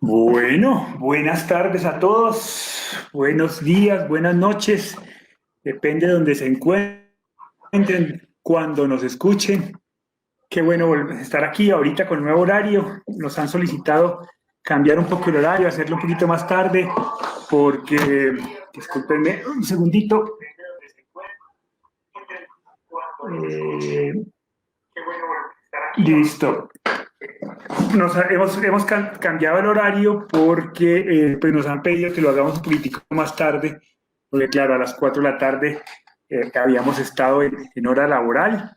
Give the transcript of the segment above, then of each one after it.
Bueno, buenas tardes a todos, buenos días, buenas noches, depende de donde se encuentren, cuando nos escuchen. Qué bueno estar aquí ahorita con el nuevo horario. Nos han solicitado cambiar un poco el horario, hacerlo un poquito más tarde, porque, discúlpenme un segundito. Eh, Listo. Hemos cambiado el horario porque pues nos han pedido que lo hagamos un poquitico más tarde, porque claro, a las 4 de la tarde habíamos estado en hora laboral.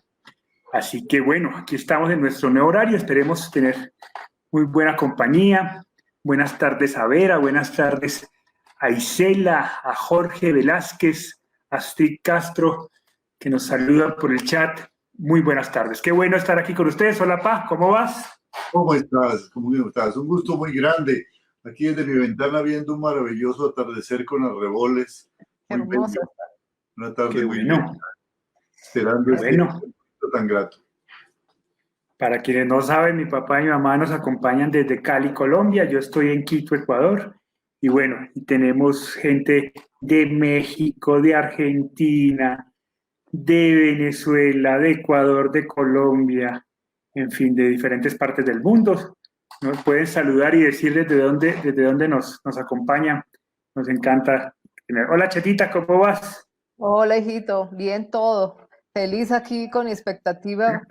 Así que bueno, aquí estamos en nuestro nuevo horario, esperemos tener muy buena compañía. Buenas tardes a Vera, buenas tardes a Isela, a Jorge Velázquez, a Astrid Castro, que nos saludan por el chat. Muy buenas tardes, qué bueno estar aquí con ustedes. Hola, Pa, ¿cómo vas? ¿Cómo estás? ¿Cómo estás? Un gusto muy grande. Aquí desde mi ventana viendo un maravilloso atardecer con arreboles. Muy Hermoso. bello. Una Qué tarde muy bella. bueno, Esperando qué este bueno. momento tan grato. Para quienes no saben, mi papá y mi mamá nos acompañan desde Cali, Colombia. Yo estoy en Quito, Ecuador. Y bueno, tenemos gente de México, de Argentina, de Venezuela, de Ecuador, de Colombia, en fin, de diferentes partes del mundo. Nos pueden saludar y decir desde dónde nos acompañan. Nos encanta tener. Hola, Chetita, ¿cómo vas? Hola, hijito. Bien todo. Feliz aquí con expectativa,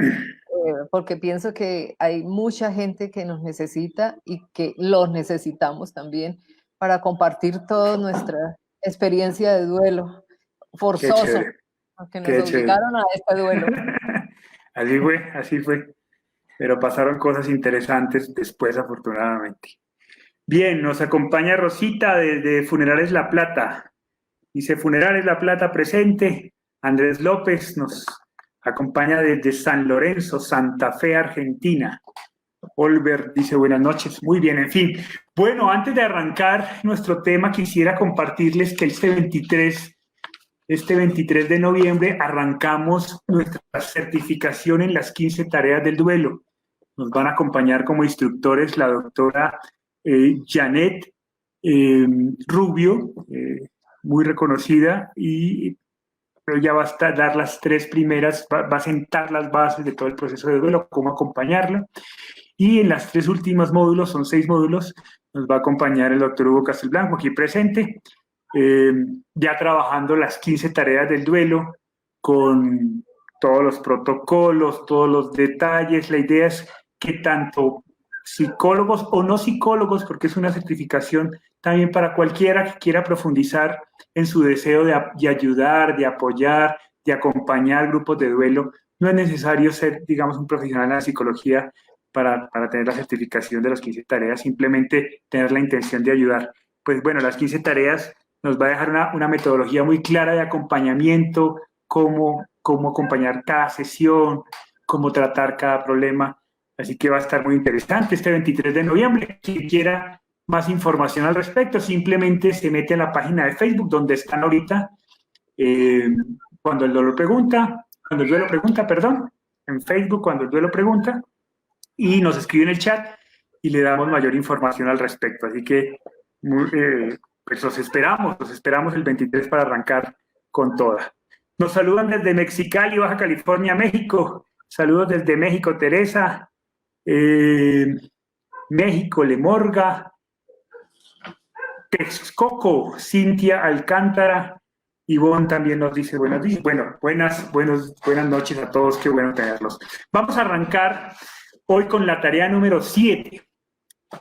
porque pienso que hay mucha gente que nos necesita y que los necesitamos también para compartir toda nuestra experiencia de duelo Qué forzoso, chévere, porque nos qué chévere. obligaron a este duelo. Así fue, así fue. Pero pasaron cosas interesantes después, afortunadamente. Bien, nos acompaña Rosita desde Funerales La Plata. Dice Funerales La Plata presente. Andrés López nos acompaña desde San Lorenzo, Santa Fe, Argentina. Olver dice buenas noches. Muy bien, en fin. Bueno, antes de arrancar nuestro tema, quisiera compartirles que este 23 de noviembre arrancamos nuestra certificación en las 15 tareas del duelo. Nos van a acompañar como instructores la doctora Janet Rubio, muy reconocida, pero ya va a dar las tres primeras, va a sentar las bases de todo el proceso de duelo, cómo acompañarla. Y en las tres últimas módulos, son 6 módulos, nos va a acompañar el doctor Hugo Castelblanco, aquí presente, eh, ya trabajando las 15 tareas del duelo con todos los protocolos, todos los detalles. La idea es que tanto psicólogos o no psicólogos, porque es una certificación también para cualquiera que quiera profundizar en su deseo de ayudar, de apoyar, de acompañar grupos de duelo. No es necesario ser, digamos, un profesional en la psicología para tener la certificación de las 15 tareas, simplemente tener la intención de ayudar. Pues bueno, las 15 tareas nos va a dejar una metodología muy clara de acompañamiento, cómo acompañar cada sesión, cómo tratar cada problema. Así que va a estar muy interesante este 23 de noviembre. Quien quiera más información al respecto, simplemente se mete a la página de Facebook donde están ahorita, cuando el duelo pregunta, perdón, en Facebook cuando el duelo pregunta, y nos escribe en el chat y le damos mayor información al respecto. Así que pues los esperamos el 23 para arrancar con toda. Nos saludan desde Mexicali, Baja California, México. Saludos desde México, Teresa. México, Lemorga. Texcoco, Cintia Alcántara. Ivonne también nos dice buenas noches a todos, qué bueno tenerlos. Vamos a arrancar hoy con la tarea número 7.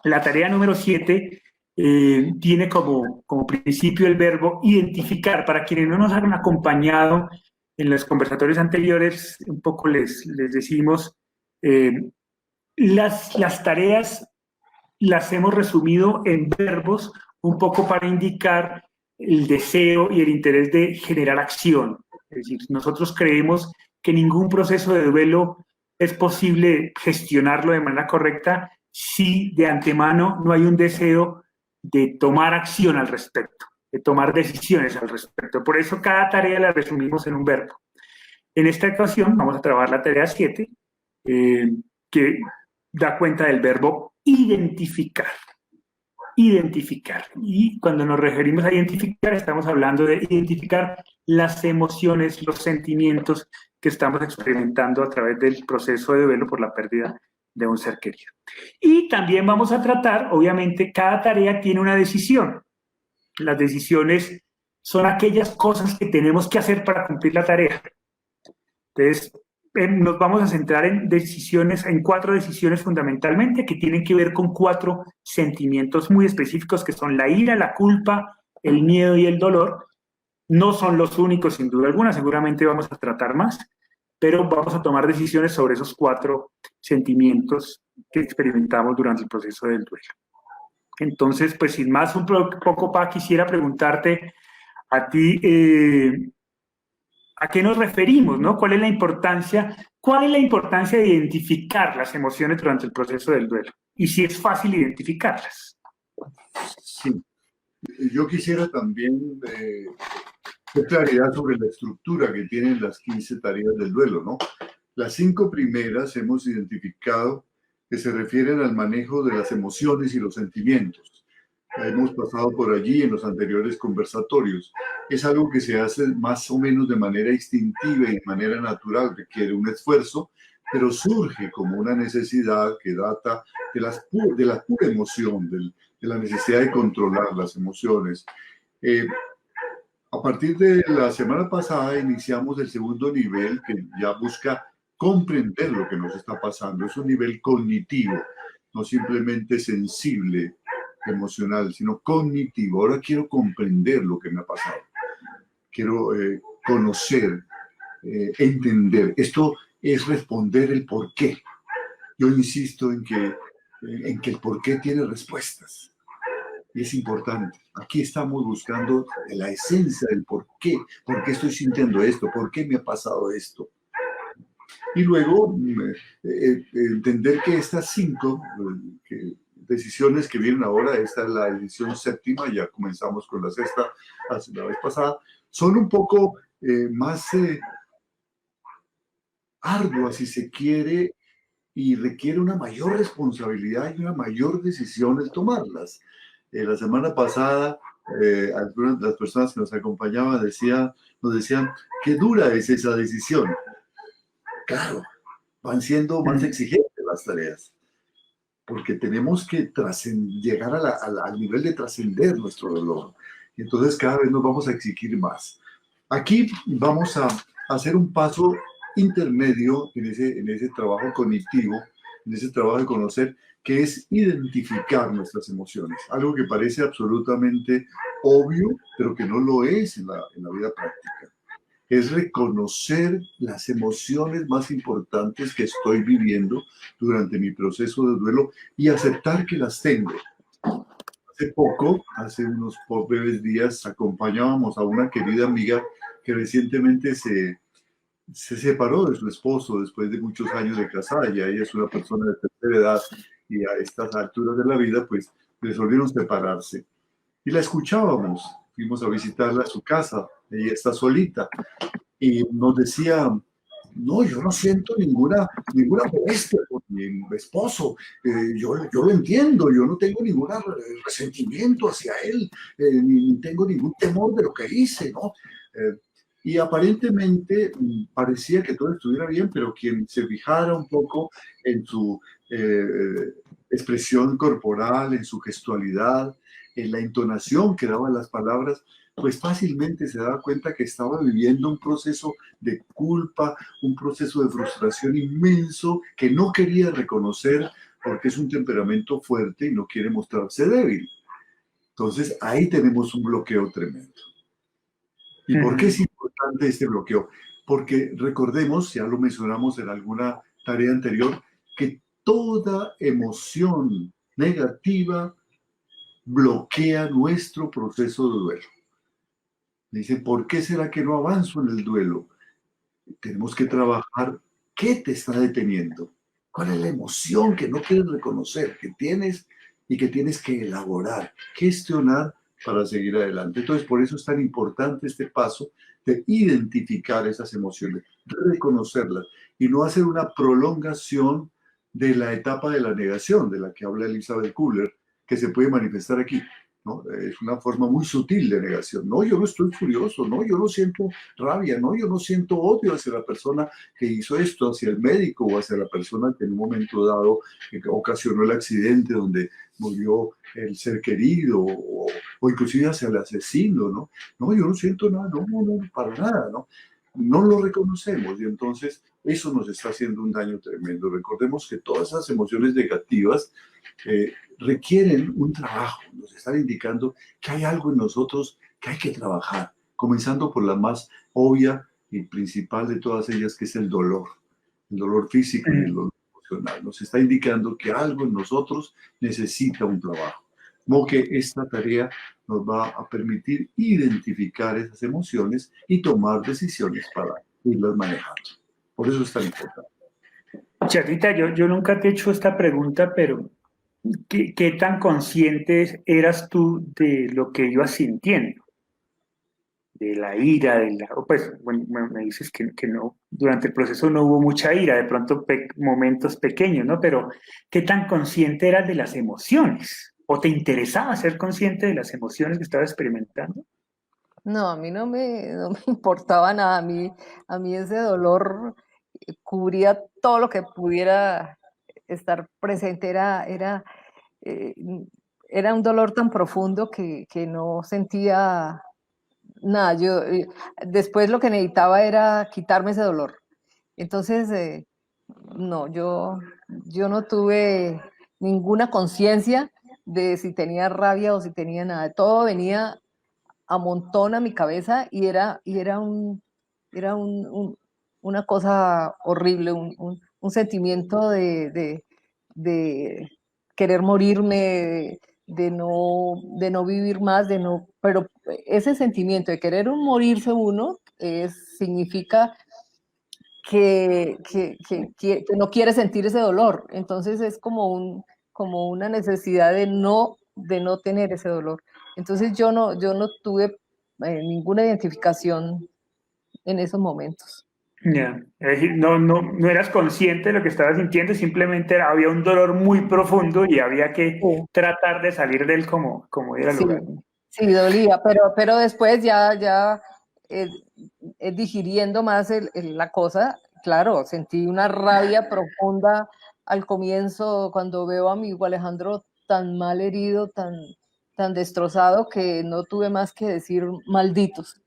La tarea número 7 tiene como principio el verbo identificar. Para quienes no nos han acompañado en los conversatorios anteriores, un poco les decimos, las tareas las hemos resumido en verbos un poco para indicar el deseo y el interés de generar acción. Es decir, nosotros creemos que ningún proceso de duelo es posible gestionarlo de manera correcta si de antemano no hay un deseo de tomar acción al respecto, de tomar decisiones al respecto. Por eso cada tarea la resumimos en un verbo. En esta ocasión vamos a trabajar la tarea 7, que da cuenta del verbo identificar. Identificar. Y cuando nos referimos a identificar, estamos hablando de identificar las emociones, los sentimientos que estamos experimentando a través del proceso de duelo por la pérdida de un ser querido. Y también vamos a tratar, obviamente, cada tarea tiene una decisión. Las decisiones son aquellas cosas que tenemos que hacer para cumplir la tarea. Entonces, nos vamos a centrar en decisiones, en 4 decisiones fundamentalmente que tienen que ver con 4 sentimientos muy específicos que son la ira, la culpa, el miedo y el dolor. No son los únicos, sin duda alguna, seguramente vamos a tratar más, pero vamos a tomar decisiones sobre esos 4 sentimientos que experimentamos durante el proceso del duelo. Entonces, pues sin más, un poco, Pa, quisiera preguntarte a ti, ¿a qué nos referimos, no? ¿Cuál es la importancia de identificar las emociones durante el proceso del duelo? Y si es fácil identificarlas. Sí. Yo quisiera también tener claridad sobre la estructura que tienen las 15 tareas del duelo, ¿no? Las 5 primeras hemos identificado que se refieren al manejo de las emociones y los sentimientos. Hemos pasado por allí en los anteriores conversatorios. Es algo que se hace más o menos de manera instintiva y de manera natural, requiere un esfuerzo, pero surge como una necesidad que data de la pura emoción, de la necesidad de controlar las emociones. A partir de la semana pasada iniciamos el segundo nivel que ya busca comprender lo que nos está pasando. Es un nivel cognitivo, no simplemente sensible, emocional, sino cognitivo. Ahora quiero comprender lo que me ha pasado. Quiero conocer, entender. Esto es responder el por qué. Yo insisto en que el por qué tiene respuestas. Y es importante. Aquí estamos buscando la esencia del por qué estoy sintiendo esto, por qué me ha pasado esto. Y luego entender que estas 5 decisiones que vienen ahora, esta es la edición 7ª, ya comenzamos con la 6ª la vez pasada, son un poco más arduas, si se quiere, y requiere una mayor responsabilidad y una mayor decisión el tomarlas. La semana pasada, algunas de las personas que nos acompañaban nos decían, qué dura es esa decisión. Claro, van siendo más exigentes las tareas, porque tenemos que llegar al nivel de trascender nuestro dolor. Y entonces cada vez nos vamos a exigir más. Aquí vamos a hacer un paso intermedio en ese trabajo cognitivo, en ese trabajo de conocer, que es identificar nuestras emociones. Algo que parece absolutamente obvio, pero que no lo es en la vida práctica. Es reconocer las emociones más importantes que estoy viviendo durante mi proceso de duelo y aceptar que las tengo. Hace unos breves días, acompañábamos a una querida amiga que recientemente se separó de su esposo después de muchos años de casada. Ya ella es una persona de tercera edad y a estas alturas de la vida, pues resolvieron separarse. Y la escuchábamos, fuimos a visitarla a su casa, ella está solita, y nos decía, no, yo no siento ninguna molestia por mi esposo, yo lo entiendo, yo no tengo ningún resentimiento hacia él, ni tengo ningún temor de lo que hice, ¿no? Y aparentemente parecía que todo estuviera bien, pero quien se fijara un poco en su expresión corporal, en su gestualidad, en la entonación que daban las palabras, pues fácilmente se daba cuenta que estaba viviendo un proceso de culpa, un proceso de frustración inmenso que no quería reconocer porque es un temperamento fuerte y no quiere mostrarse débil. Entonces ahí tenemos un bloqueo tremendo. ¿Y por qué es importante este bloqueo? Porque recordemos, ya lo mencionamos en alguna tarea anterior, que toda emoción negativa bloquea nuestro proceso de duelo. Dice, ¿por qué será que no avanzo en el duelo? Tenemos que trabajar. ¿Qué te está deteniendo? ¿Cuál es la emoción que no quieres reconocer, que tienes y que tienes que elaborar, gestionar para seguir adelante? Entonces, por eso es tan importante este paso de identificar esas emociones, reconocerlas y no hacer una prolongación de la etapa de la negación, de la que habla Elizabeth Kubler, que se puede manifestar aquí, ¿no? Es una forma muy sutil de negación. No, yo no estoy furioso, no, yo no siento rabia, no, yo no siento odio hacia la persona que hizo esto, hacia el médico o hacia la persona que en un momento dado ocasionó el accidente donde murió el ser querido o inclusive hacia el asesino, ¿no? No, yo no siento nada, no, no, no, para nada, ¿no? No lo reconocemos y entonces eso nos está haciendo un daño tremendo. Recordemos que todas esas emociones negativas requieren un trabajo, nos están indicando que hay algo en nosotros que hay que trabajar, comenzando por la más obvia y principal de todas ellas, que es el dolor físico y el dolor emocional. Nos está indicando que algo en nosotros necesita un trabajo. Como que esta tarea nos va a permitir identificar esas emociones y tomar decisiones para irlas manejando. Por eso es tan importante. Charlita, yo nunca te he hecho esta pregunta, pero ¿qué tan consciente eras tú de lo que ibas sintiendo? De la ira, pues bueno, me dices que no, durante el proceso no hubo mucha ira, de pronto momentos pequeños, ¿no? Pero ¿qué tan consciente eras de las emociones? ¿O te interesaba ser consciente de las emociones que estabas experimentando? No, a mí no me importaba nada. A mí ese dolor cubría todo lo que pudiera estar presente. Eh, era un dolor tan profundo que no sentía nada. Después lo que necesitaba era quitarme ese dolor. Entonces, no, yo no tuve ninguna conciencia de si tenía rabia o si tenía nada. Todo venía a montón a mi cabeza y una cosa horrible, un sentimiento de querer morirme, de no vivir más, pero ese sentimiento de querer morirse uno significa que no quiere sentir ese dolor. Entonces es como una necesidad de no tener ese dolor. Entonces yo no tuve ninguna identificación en esos momentos. Ya. Es decir, no eras consciente de lo que estabas sintiendo, simplemente había un dolor muy profundo y había que Sí, tratar de salir de él como era el sí, lugar. sí, dolía, pero después ya eh, digiriendo más la cosa, claro, sentí una rabia profunda al comienzo cuando veo a mi hijo Alejandro tan mal herido, tan destrozado, que no tuve más que decir malditos.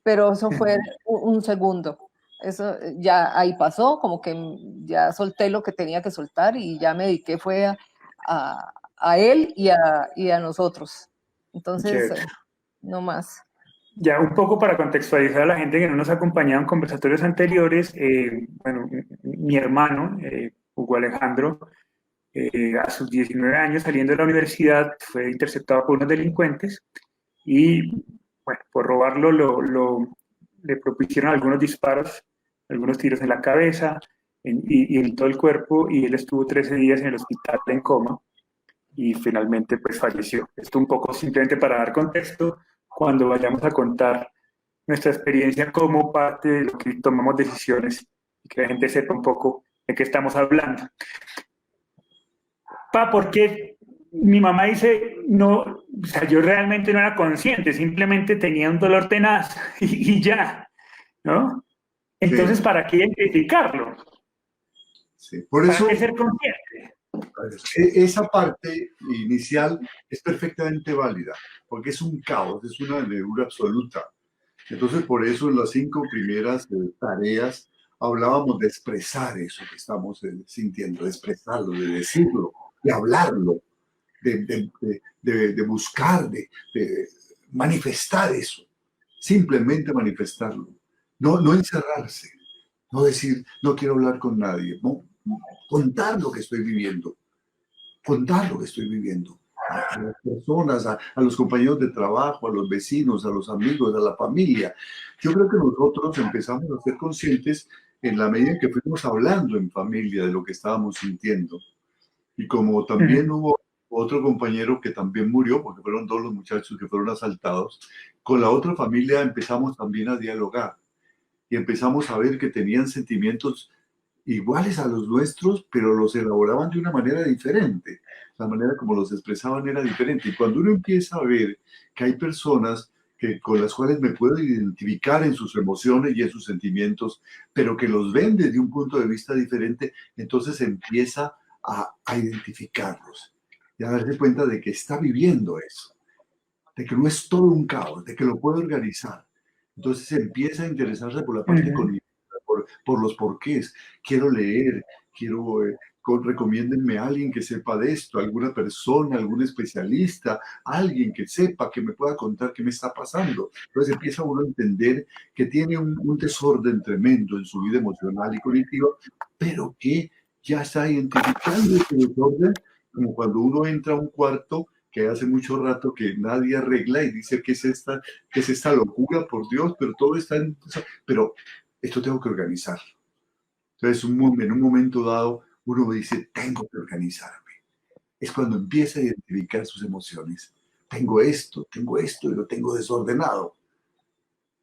Pero eso fue un segundo. Eso ya ahí pasó, como que ya solté lo que tenía que soltar y ya me dediqué fue a él y a nosotros. Entonces, Chévere. no más. Ya un poco para contextualizar a la gente que no nos ha acompañado en conversatorios anteriores, bueno, mi hermano, Hugo Alejandro, a sus 19 años saliendo de la universidad fue interceptado por unos delincuentes y, bueno, por robarlo le propusieron algunos disparos, algunos tiros en la cabeza y en todo el cuerpo y él estuvo 13 días en el hospital en coma y finalmente pues falleció. Esto un poco simplemente para dar contexto cuando vayamos a contar nuestra experiencia como parte de lo que tomamos decisiones y que la gente sepa un poco de qué estamos hablando. Porque mi mamá dice, no, o sea, yo realmente no era consciente, simplemente tenía un dolor tenaz y ya, ¿no? Entonces, Sí, ¿para qué identificarlo? sí. Por ¿Para eso qué ser consciente? esa parte inicial es perfectamente válida, porque es un caos, es una levura absoluta. Entonces, por eso en las 5 primeras tareas hablábamos de expresar eso que estamos sintiendo, de expresarlo, de decirlo, de hablarlo, de buscar, de manifestar eso, simplemente manifestarlo, no encerrarse, no decir, no quiero hablar con nadie, no, contar lo que estoy viviendo, contar lo que estoy viviendo a las personas, a los compañeros de trabajo, a los vecinos, a los amigos, a la familia. Yo creo que nosotros empezamos a ser conscientes en la medida en que fuimos hablando en familia de lo que estábamos sintiendo. Y como también hubo otro compañero que también murió, porque fueron 2 los muchachos que fueron asaltados, con la otra familia empezamos también a dialogar y empezamos a ver que tenían sentimientos iguales a los nuestros, pero los elaboraban de una manera diferente. La manera como los expresaban era diferente. Y cuando uno empieza a ver que hay personas con las cuales me puedo identificar en sus emociones y en sus sentimientos, pero que los ven desde un punto de vista diferente, entonces empieza a identificarlos y a darse cuenta de que está viviendo eso, de que no es todo un caos, de que lo puede organizar. Entonces empieza a interesarse por la parte cognitiva, por los porqués. Quiero leer, quiero, recomiéndenme a alguien que sepa de esto, alguna persona, algún especialista, alguien que sepa, que me pueda contar qué me está pasando. Entonces empieza uno a entender que tiene un desorden tremendo en su vida emocional y cognitiva, pero que ya está identificando ese desorden, como cuando uno entra a un cuarto que hace mucho rato que nadie arregla y dice qué es esta locura, por Dios, pero todo está en... Pero esto tengo que organizar. Entonces, en un momento dado, uno dice, tengo que organizarme. Es cuando empieza a identificar sus emociones. Tengo esto y lo tengo desordenado.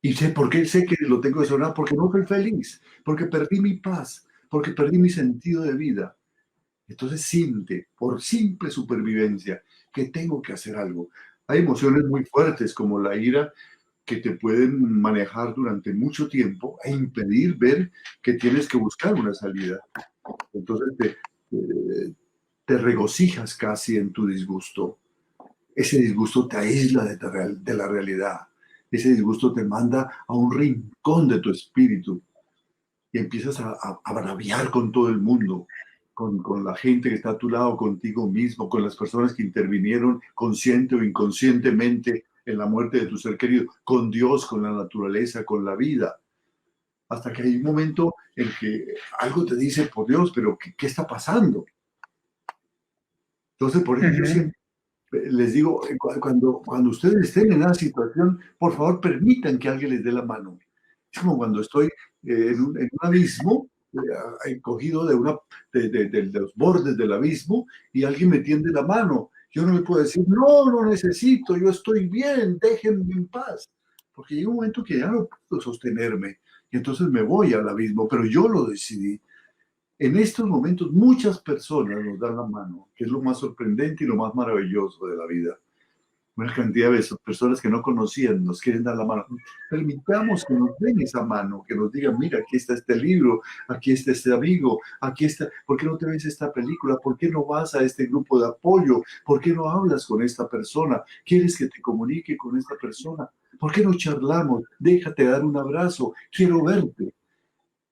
¿Y sé por qué sé que lo tengo desordenado? Porque no soy feliz, porque perdí mi paz, porque perdí mi sentido de vida. Entonces siente, por simple supervivencia, que tengo que hacer algo. Hay emociones muy fuertes como la ira que te pueden manejar durante mucho tiempo e impedir ver que tienes que buscar una salida. Entonces te regocijas casi en tu disgusto. Ese disgusto te aísla de la realidad. Ese disgusto te manda a un rincón de tu espíritu y empiezas a braviar con todo el mundo. Con la gente que está a tu lado, contigo mismo, con las personas que intervinieron consciente o inconscientemente en la muerte de tu ser querido, con Dios, con la naturaleza, con la vida. Hasta que hay un momento en que algo te dice, por Dios, pero ¿qué está pasando? Entonces, por eso yo siempre les digo, cuando ustedes estén en una situación, por favor, permitan que alguien les dé la mano. Es como cuando estoy en un abismo, cogido de los bordes del abismo y alguien me tiende la mano. Yo no le puedo decir, no, no necesito, yo estoy bien, déjenme en paz. Porque llega un momento que ya no puedo sostenerme y entonces me voy al abismo, pero yo lo decidí. En estos momentos muchas personas nos dan la mano, que es lo más sorprendente y lo más maravilloso de la vida. Una cantidad de personas que no conocían nos quieren dar la mano. Permitamos que nos den esa mano, que nos digan, mira, aquí está este libro, aquí está este amigo, aquí está, ¿por qué no te ves esta película? ¿Por qué no vas a este grupo de apoyo? ¿Por qué no hablas con esta persona? ¿Quieres que te comunique con esta persona? ¿Por qué no charlamos? Déjate dar un abrazo, quiero verte.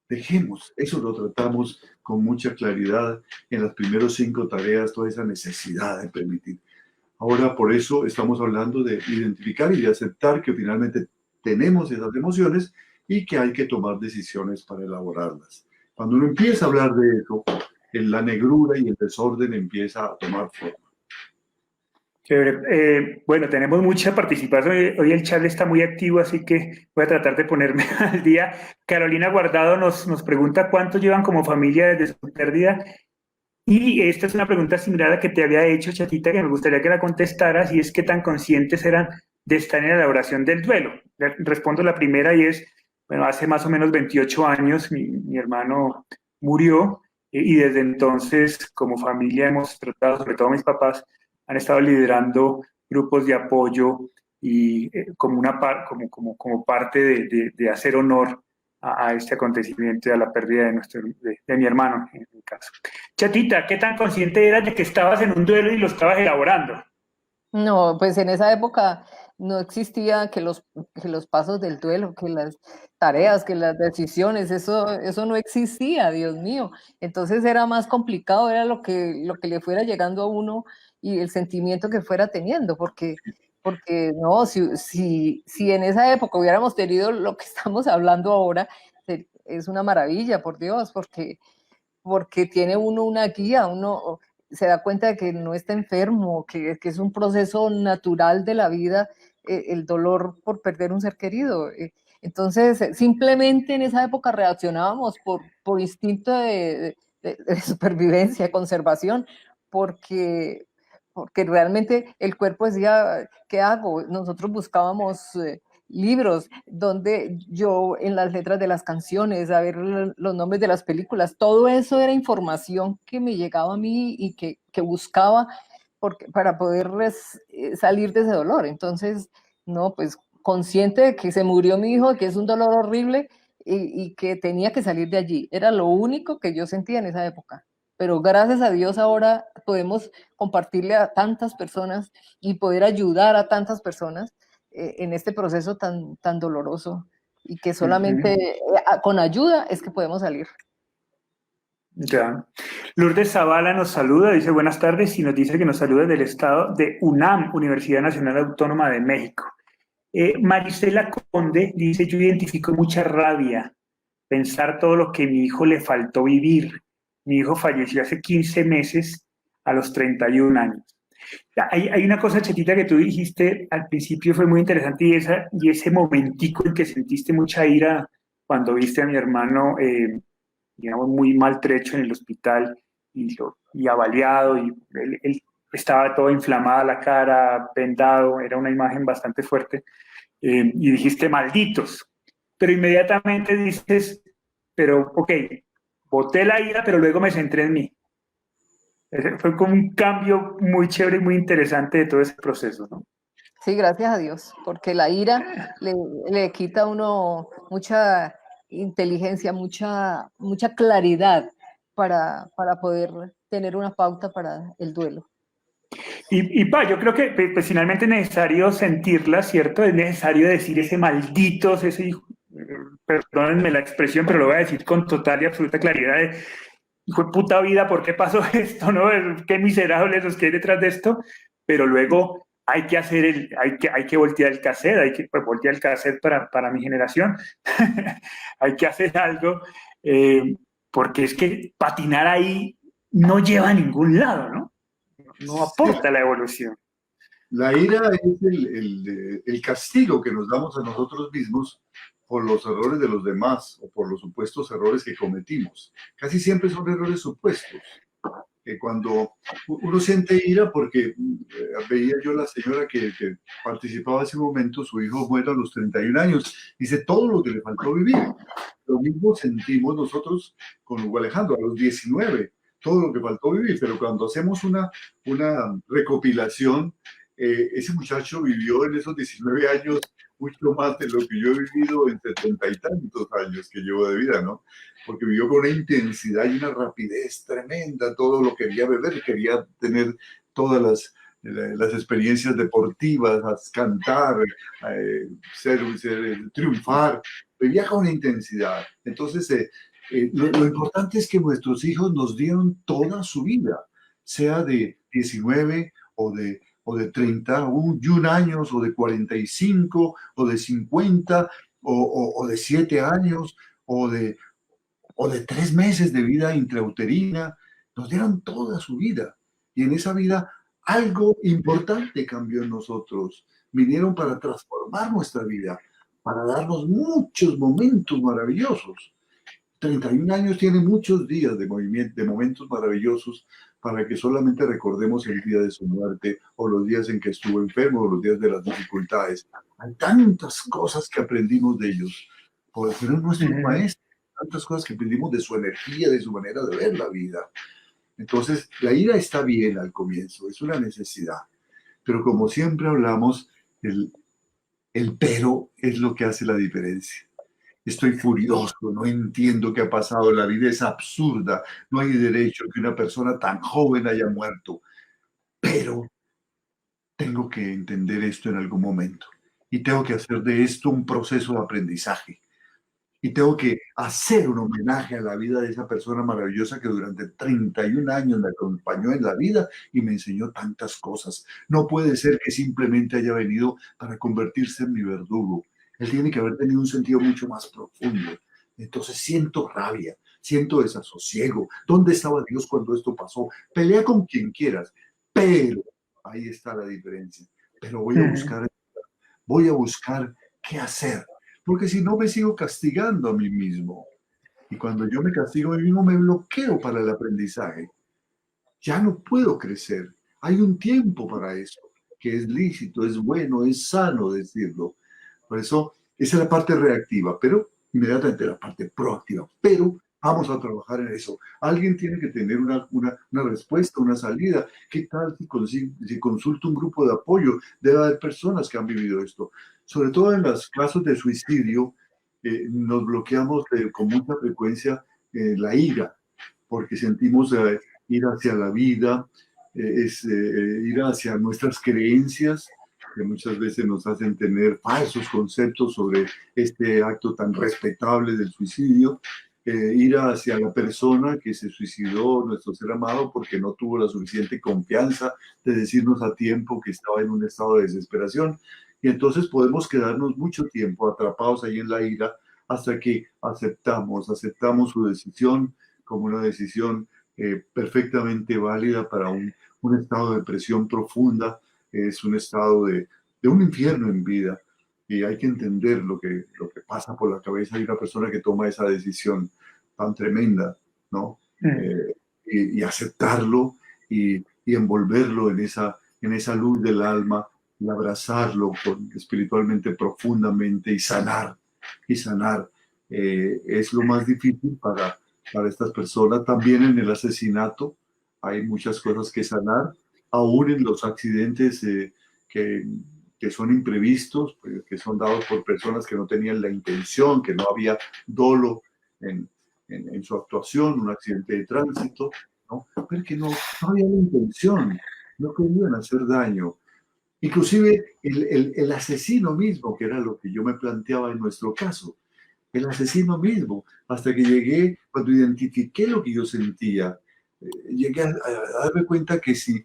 Dejemos, eso lo tratamos con mucha claridad en las primeras 5 tareas, toda esa necesidad de permitir. Ahora, por eso estamos hablando de identificar y de aceptar que finalmente tenemos esas emociones y que hay que tomar decisiones para elaborarlas. Cuando uno empieza a hablar de eso, la negrura y el desorden empieza a tomar forma. Chévere. Bueno, tenemos mucha participación. Hoy el chat está muy activo, así que voy a tratar de ponerme al día. Carolina Guardado nos pregunta cuánto llevan como familia desde su pérdida. Y esta es una pregunta similar a la que te había hecho, Chatita, que me gustaría que la contestaras, y es qué tan conscientes eran de estar en la elaboración del duelo. Respondo la primera y es, bueno, hace más o menos 28 años mi hermano murió y desde entonces como familia hemos tratado, sobre todo mis papás, han estado liderando grupos de apoyo y como parte de hacer honor a este acontecimiento y a la pérdida de mi hermano, en mi caso. Chatita, ¿qué tan consciente eras de que estabas en un duelo y lo estabas elaborando? No, pues en esa época no existía que los pasos del duelo, que las tareas, que las decisiones, eso no existía, Dios mío. Entonces era más complicado, era lo que le fuera llegando a uno y el sentimiento que fuera teniendo, porque no, si en esa época hubiéramos tenido lo que estamos hablando ahora, es una maravilla, por Dios, porque tiene uno una guía, uno se da cuenta de que no está enfermo, que es un proceso natural de la vida, el dolor por perder un ser querido. Entonces, simplemente en esa época reaccionábamos por instinto de supervivencia, de conservación, porque realmente el cuerpo decía, ¿qué hago? Nosotros buscábamos libros, donde yo en las letras de las canciones, a ver los nombres de las películas, todo eso era información que me llegaba a mí y que buscaba para poder salir de ese dolor. Entonces, no, pues consciente de que se murió mi hijo, que es un dolor horrible y que tenía que salir de allí. Era lo único que yo sentía en esa época. Pero gracias a Dios ahora podemos compartirle a tantas personas y poder ayudar a tantas personas en este proceso tan doloroso y que solamente con ayuda es que podemos salir. Ya. Lourdes Zavala nos saluda, dice buenas tardes y nos dice que nos saluda del estado de UNAM, Universidad Nacional Autónoma de México. Marisela Conde dice, yo identifico mucha rabia, pensar todo lo que mi hijo le faltó vivir. Mi hijo falleció hace 15 meses a los 31 años. Hay una cosa, Chetita, que tú dijiste al principio, fue muy interesante, y ese momentico en que sentiste mucha ira cuando viste a mi hermano, digamos, muy maltrecho en el hospital y avaliado, y él estaba todo inflamada la cara, vendado, era una imagen bastante fuerte, y dijiste, malditos, pero inmediatamente dices, pero ok, boté la ira, pero luego me centré en mí. Fue como un cambio muy chévere y muy interesante de todo ese proceso, ¿no? Sí, gracias a Dios, porque la ira le quita a uno mucha inteligencia, mucha claridad para poder tener una pauta para el duelo. Yo creo que pues, finalmente es necesario sentirla, ¿cierto? Es necesario decir ese malditos, ese hijo, perdónenme la expresión, pero lo voy a decir con total y absoluta claridad de, hijo de puta vida, ¿por qué pasó esto? ¿No? Qué miserables los que hay detrás de esto, pero luego hay que hacer hay que voltear el cassette, hay que pues, voltear el cassette para mi generación, hay que hacer algo, porque es que patinar ahí no lleva a ningún lado, ¿no? No aporta a la evolución. La ira es el castigo que nos damos a nosotros mismos por los errores de los demás o por los supuestos errores que cometimos. Casi siempre son errores supuestos. Que cuando uno siente ira porque veía yo a la señora que participaba hace un momento, su hijo muere a los 31 años, dice todo lo que le faltó vivir. Lo mismo sentimos nosotros con Hugo Alejandro a los 19, todo lo que faltó vivir, pero cuando hacemos una recopilación, ese muchacho vivió en esos 19 años mucho más de lo que yo he vivido en 70 y tantos años que llevo de vida, ¿no? Porque vivió con una intensidad y una rapidez tremenda, todo lo quería beber, quería tener todas las experiencias deportivas, cantar, triunfar, vivía con una intensidad. Entonces, lo importante es que nuestros hijos nos dieron toda su vida, sea de 19 o de 31 años, o de 45, o de 50, o de 7 años, o de 3 meses de vida intrauterina. Nos dieron toda su vida. Y en esa vida algo importante cambió en nosotros. Vinieron para transformar nuestra vida, para darnos muchos momentos maravillosos. 31 años tiene muchos días de movimiento, de momentos maravillosos, para que solamente recordemos el día de su muerte, o los días en que estuvo enfermo, o los días de las dificultades. Hay tantas cosas que aprendimos de ellos, por ser nuestros maestros, tantas cosas que aprendimos de su energía, de su manera de ver la vida. Entonces, la ira está bien al comienzo, es una necesidad, pero como siempre hablamos, el pero es lo que hace la diferencia. Estoy furioso, no entiendo qué ha pasado, la vida es absurda, no hay derecho que una persona tan joven haya muerto, pero tengo que entender esto en algún momento y tengo que hacer de esto un proceso de aprendizaje y tengo que hacer un homenaje a la vida de esa persona maravillosa que durante 31 años me acompañó en la vida y me enseñó tantas cosas. No puede ser que simplemente haya venido para convertirse en mi verdugo. Él tiene que haber tenido un sentido mucho más profundo. Entonces siento rabia, siento desasosiego. ¿Dónde estaba Dios cuando esto pasó? Pelea con quien quieras, pero ahí está la diferencia. Pero voy a buscar qué hacer, porque si no me sigo castigando a mí mismo. Y cuando yo me castigo a mí mismo, me bloqueo para el aprendizaje. Ya no puedo crecer. Hay un tiempo para eso, que es lícito, es bueno, es sano decirlo. Por eso, esa es la parte reactiva, pero inmediatamente la parte proactiva. Pero vamos a trabajar en eso. Alguien tiene que tener una respuesta, una salida. ¿Qué tal si consulta un grupo de apoyo? Debe haber personas que han vivido esto. Sobre todo en los casos de suicidio, nos bloqueamos con mucha frecuencia la ira, porque sentimos ir hacia la vida, ir hacia nuestras creencias, que muchas veces nos hacen tener falsos conceptos sobre este acto tan respetable del suicidio, ir hacia la persona que se suicidó, nuestro ser amado, porque no tuvo la suficiente confianza de decirnos a tiempo que estaba en un estado de desesperación. Y entonces podemos quedarnos mucho tiempo atrapados ahí en la ira hasta que aceptamos su decisión como una decisión perfectamente válida para un estado de depresión profunda. Es un estado de un infierno en vida, y hay que entender lo que pasa por la cabeza de una persona que toma esa decisión tan tremenda, ¿no? Y aceptarlo y envolverlo en esa luz del alma y abrazarlo espiritualmente profundamente y sanar. Es lo más difícil para estas personas. También en el asesinato hay muchas cosas que sanar, aún en los accidentes que son imprevistos, que son dados por personas que no tenían la intención, que no había dolo en su actuación, un accidente de tránsito, ¿no? Pero que no había la intención, no querían hacer daño. Inclusive el asesino mismo, que era lo que yo me planteaba en nuestro caso, el asesino mismo, hasta que llegué, cuando identifiqué lo que yo sentía, llegué a darme cuenta que si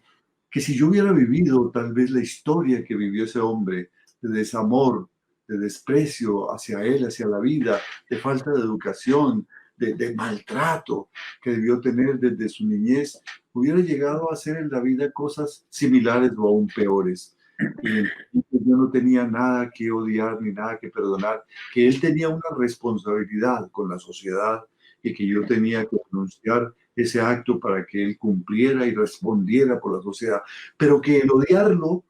yo hubiera vivido tal vez la historia que vivió ese hombre, de desamor, de desprecio hacia él, hacia la vida, de falta de educación, de maltrato que debió tener desde su niñez, hubiera llegado a hacer en la vida cosas similares o aún peores. Y yo no tenía nada que odiar ni nada que perdonar, que él tenía una responsabilidad con la sociedad y que yo tenía que denunciar ese acto para que él cumpliera y respondiera por la sociedad, pero que el odiarlo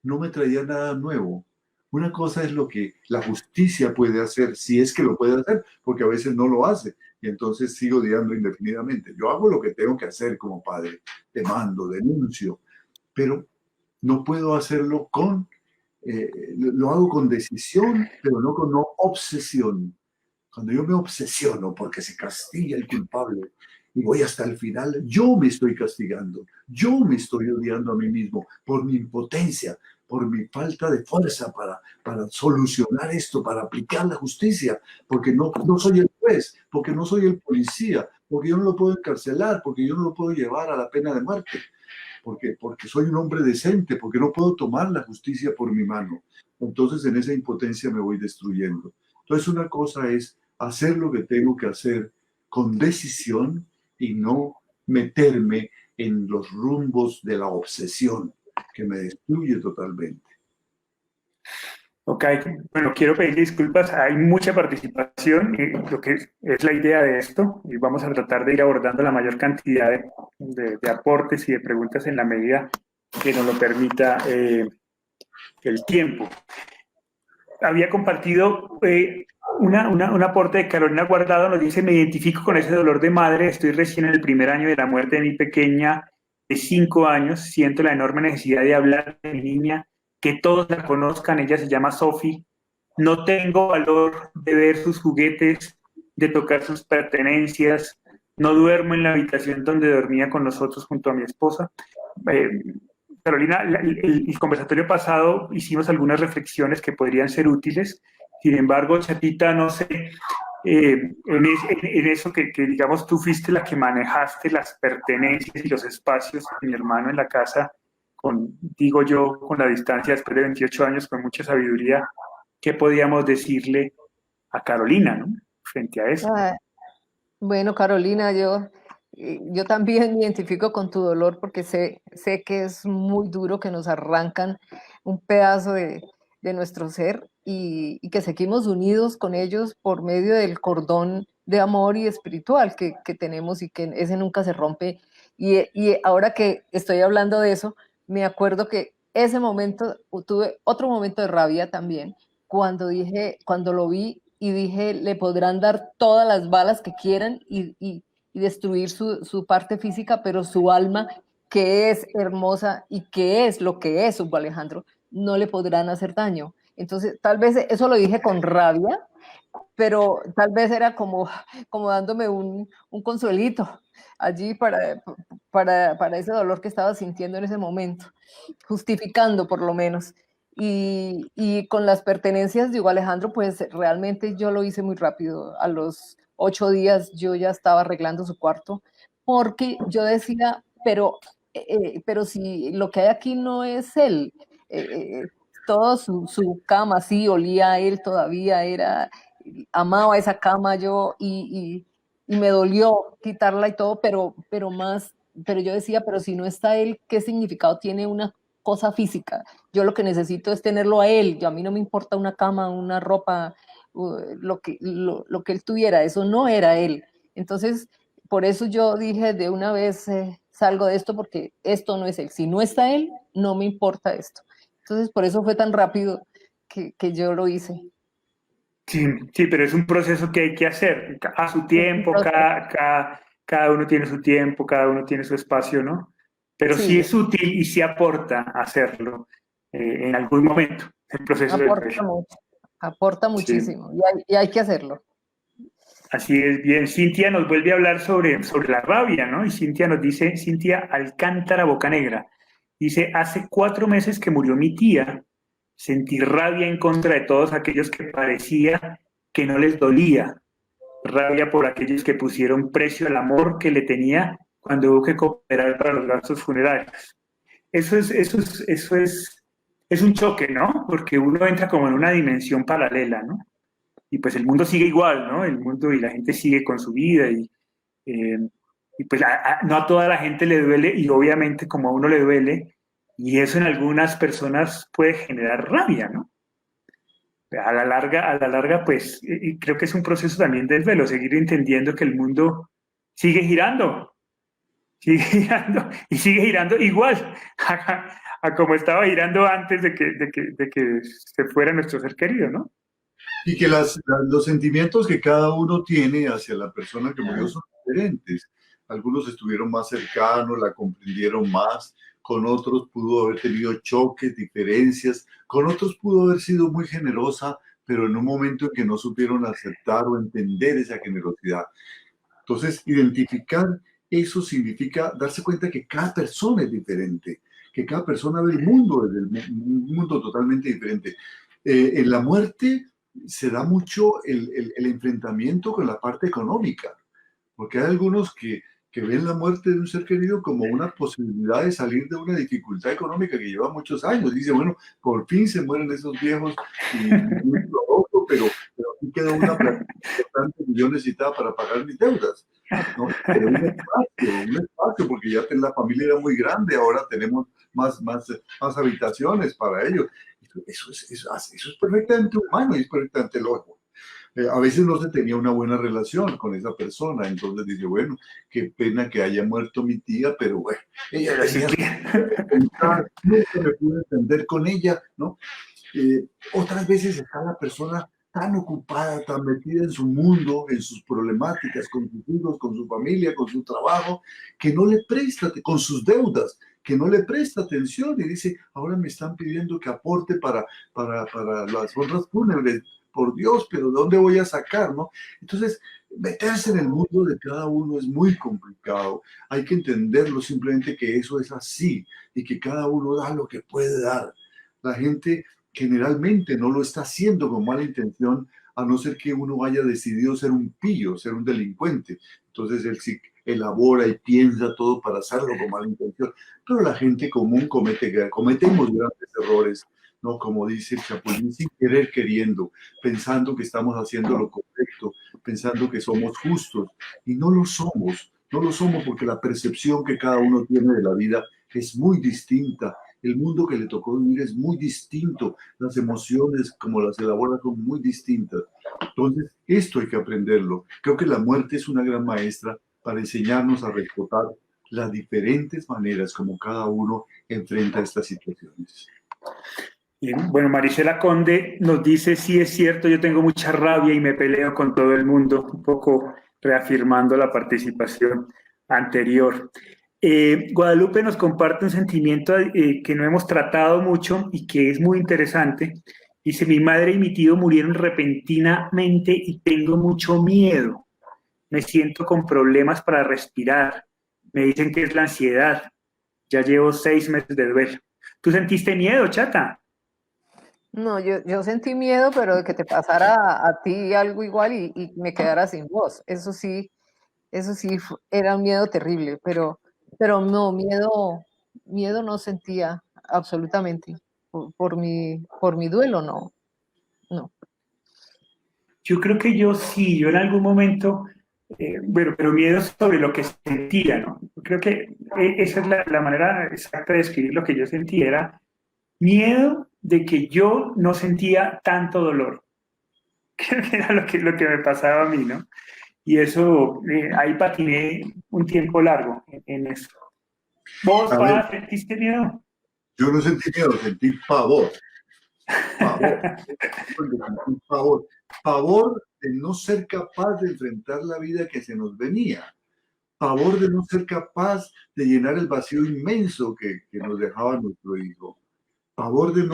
no me traía nada nuevo. Una cosa es lo que la justicia puede hacer, si es que lo puede hacer, porque a veces no lo hace, y entonces sigo odiando indefinidamente. Yo hago lo que tengo que hacer como padre, demando, denuncio, pero no puedo hacerlo lo hago con decisión, pero no con obsesión. Cuando yo me obsesiono porque se castiga el culpable y voy hasta el final, yo me estoy castigando, yo me estoy odiando a mí mismo por mi impotencia, por mi falta de fuerza para solucionar esto, para aplicar la justicia, porque no soy el juez, porque no soy el policía, porque yo no lo puedo encarcelar, porque yo no lo puedo llevar a la pena de muerte, porque soy un hombre decente, porque no puedo tomar la justicia por mi mano. Entonces en esa impotencia me voy destruyendo. Entonces una cosa es hacer lo que tengo que hacer con decisión y no meterme en los rumbos de la obsesión que me destruye totalmente. Ok, bueno, quiero pedir disculpas, hay mucha participación y lo que es la idea de esto, y vamos a tratar de ir abordando la mayor cantidad de aportes y de preguntas en la medida que nos lo permita el tiempo. Había compartido un aporte de Carolina Guardado, nos dice: me identifico con ese dolor de madre, estoy recién en el primer año de la muerte de mi pequeña de 5 años, siento la enorme necesidad de hablar de mi niña, que todos la conozcan, ella se llama Sophie, no tengo valor de ver sus juguetes, de tocar sus pertenencias, no duermo en la habitación donde dormía con nosotros junto a mi esposa. Carolina, el conversatorio pasado hicimos algunas reflexiones que podrían ser útiles, sin embargo, chatita, no sé, en eso que digamos tú fuiste la que manejaste las pertenencias y los espacios de mi hermano en la casa, digo yo, con la distancia después de 28 años, con mucha sabiduría, ¿qué podíamos decirle a Carolina, ¿no? Frente a eso? Bueno, Carolina, yo también me identifico con tu dolor porque sé que es muy duro, que nos arrancan un pedazo de nuestro ser y que seguimos unidos con ellos por medio del cordón de amor y espiritual que tenemos, y que ese nunca se rompe. Y ahora que estoy hablando de eso, me acuerdo que ese momento, tuve otro momento de rabia también, cuando lo vi y dije, le podrán dar todas las balas que quieran y destruir su parte física, pero su alma, que es hermosa y que es lo que es Hugo Alejandro, no le podrán hacer daño. Entonces, tal vez eso lo dije con rabia, pero tal vez era como dándome un consuelito allí para ese dolor que estaba sintiendo en ese momento, justificando por lo menos. Y con las pertenencias de Hugo Alejandro, pues realmente yo lo hice muy rápido. A los 8 días yo ya estaba arreglando su cuarto, porque yo decía, pero si lo que hay aquí no es él, todo su cama, sí, olía a él todavía, amaba esa cama yo y me dolió quitarla y todo, pero yo decía, pero si no está él, ¿qué significado tiene una cosa física? Yo lo que necesito es tenerlo a él, a mí no me importa una cama, una ropa, lo que él tuviera, eso no era él. Entonces, por eso yo dije de una vez, salgo de esto porque esto no es él. Si no está él, no me importa esto. Entonces, por eso fue tan rápido que yo lo hice. Sí, sí, pero es un proceso que hay que hacer a su tiempo, cada uno tiene su tiempo, cada uno tiene su espacio, ¿no? Pero sí Sí, es útil y sí aporta hacerlo en algún momento, el proceso del aporta duelo. mucho, aporta Sí, muchísimo y hay que hacerlo. así es bien. Cintia nos vuelve a hablar sobre la rabia, ¿no? Y Cintia nos dice, Cintia Alcántara Bocanegra, dice, hace 4 meses que murió mi tía, sentí rabia en contra de todos aquellos que parecía que no les dolía, rabia por aquellos que pusieron precio al amor que le tenía cuando hubo que cooperar para los gastos funerarios. Es un choque, ¿no? Porque uno entra como en una dimensión paralela, ¿no? Y pues el mundo sigue igual, ¿no? El mundo y la gente sigue con su vida eh, y pues no a toda la gente le duele y obviamente como a uno le duele y eso en algunas personas puede generar rabia, ¿no? A la larga, pues y creo que es un proceso también del duelo, seguir entendiendo que el mundo sigue girando y sigue girando igual a como estaba girando antes de que se fuera nuestro ser querido, ¿no? Y que los sentimientos que cada uno tiene hacia la persona que murió son diferentes. Algunos estuvieron más cercanos, la comprendieron más, con otros pudo haber tenido choques, diferencias, con otros pudo haber sido muy generosa, pero en un momento en que no supieron aceptar o entender esa generosidad. Entonces, identificar eso significa darse cuenta que cada persona es diferente, que cada persona ve el mundo desde un mundo totalmente diferente. En la muerte se da mucho el enfrentamiento con la parte económica, porque hay algunos que ven la muerte de un ser querido como una posibilidad de salir de una dificultad económica que lleva muchos años. Dice, bueno, por fin se mueren esos viejos y pero aquí queda una plata importante que yo necesitaba para pagar mis deudas, ¿no? Pero un espacio, porque ya la familia era muy grande, ahora tenemos más habitaciones para ellos. Eso es perfectamente humano y es perfectamente lógico. A veces no se tenía una buena relación con esa persona, entonces dice, bueno, qué pena que haya muerto mi tía, pero bueno, ella Pero sí, tenía su pensar, nunca me pude entender con ella, ¿no? Otras veces está la persona tan ocupada, tan metida en su mundo, en sus problemáticas, con sus hijos, con su familia, con su trabajo, que no le presta, con sus deudas, que no le presta atención y dice, ahora me están pidiendo que aporte para las honras fúnebres, por Dios, pero ¿de dónde voy a sacar, no? Entonces, meterse en el mundo de cada uno es muy complicado. Hay que entenderlo simplemente que eso es así y que cada uno da lo que puede dar. La gente generalmente no lo está haciendo con mala intención, a no ser que uno haya decidido ser un pillo, ser un delincuente. Entonces él sí elabora y piensa todo para hacerlo con mala intención. Pero la gente común cometemos grandes errores, ¿no? Como dice el Chapulín, sin querer queriendo, pensando que estamos haciendo lo correcto, pensando que somos justos, y no lo somos. No lo somos porque la percepción que cada uno tiene de la vida es muy distinta. El mundo que le tocó vivir es muy distinto. Las emociones, como las elabora, son muy distintas. Entonces, esto hay que aprenderlo. Creo que la muerte es una gran maestra para enseñarnos a respetar las diferentes maneras como cada uno enfrenta estas situaciones. Bueno, Marisela Conde nos dice, sí es cierto, yo tengo mucha rabia y me peleo con todo el mundo, un poco reafirmando la participación anterior. Guadalupe nos comparte un sentimiento que no hemos tratado mucho y que es muy interesante. Dice, mi madre y mi tío murieron repentinamente y tengo mucho miedo. Me siento con problemas para respirar. Me dicen que es la ansiedad. Ya llevo 6 meses de duelo. ¿Tú sentiste miedo, chata? No, yo sentí miedo, pero de que te pasara a ti algo igual y me quedara sin voz. Eso sí era un miedo terrible, pero no, miedo no sentía absolutamente. Por mi duelo, no, no. Yo creo que yo sí, yo en algún momento, bueno, pero miedo sobre lo que sentía, ¿no? Yo creo que esa es la manera exacta de describir lo que yo sentía, era miedo de que yo no sentía tanto dolor. Creo que era lo que me pasaba a mí, ¿no? Y eso, ahí patiné un tiempo largo en eso. ¿Vos, A ver, sentiste miedo? yo no sentí miedo, sentí pavor. Pavor. Sentí pavor. Pavor de no ser capaz de enfrentar la vida que se nos venía. Pavor de no ser capaz de llenar el vacío inmenso que nos dejaba nuestro hijo. Pavor de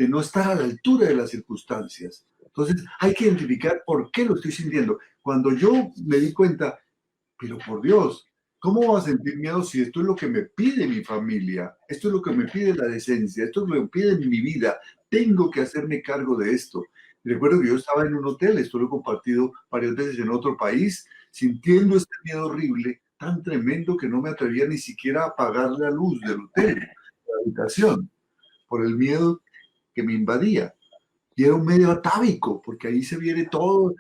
no estar a la altura de las circunstancias. Entonces, hay que identificar por qué lo estoy sintiendo. Cuando yo me di cuenta, pero por Dios, ¿cómo voy a sentir miedo si esto es lo que me pide mi familia? Esto es lo que me pide la decencia, esto es lo que me pide mi vida. Tengo que hacerme cargo de esto. Recuerdo que yo estaba en un hotel, esto lo he compartido varias veces en otro país, sintiendo este miedo horrible, tan tremendo que no me atrevía ni siquiera a apagar la luz del hotel, de la habitación, por el miedo que me invadía. Y era un medio atávico, porque ahí se viene toda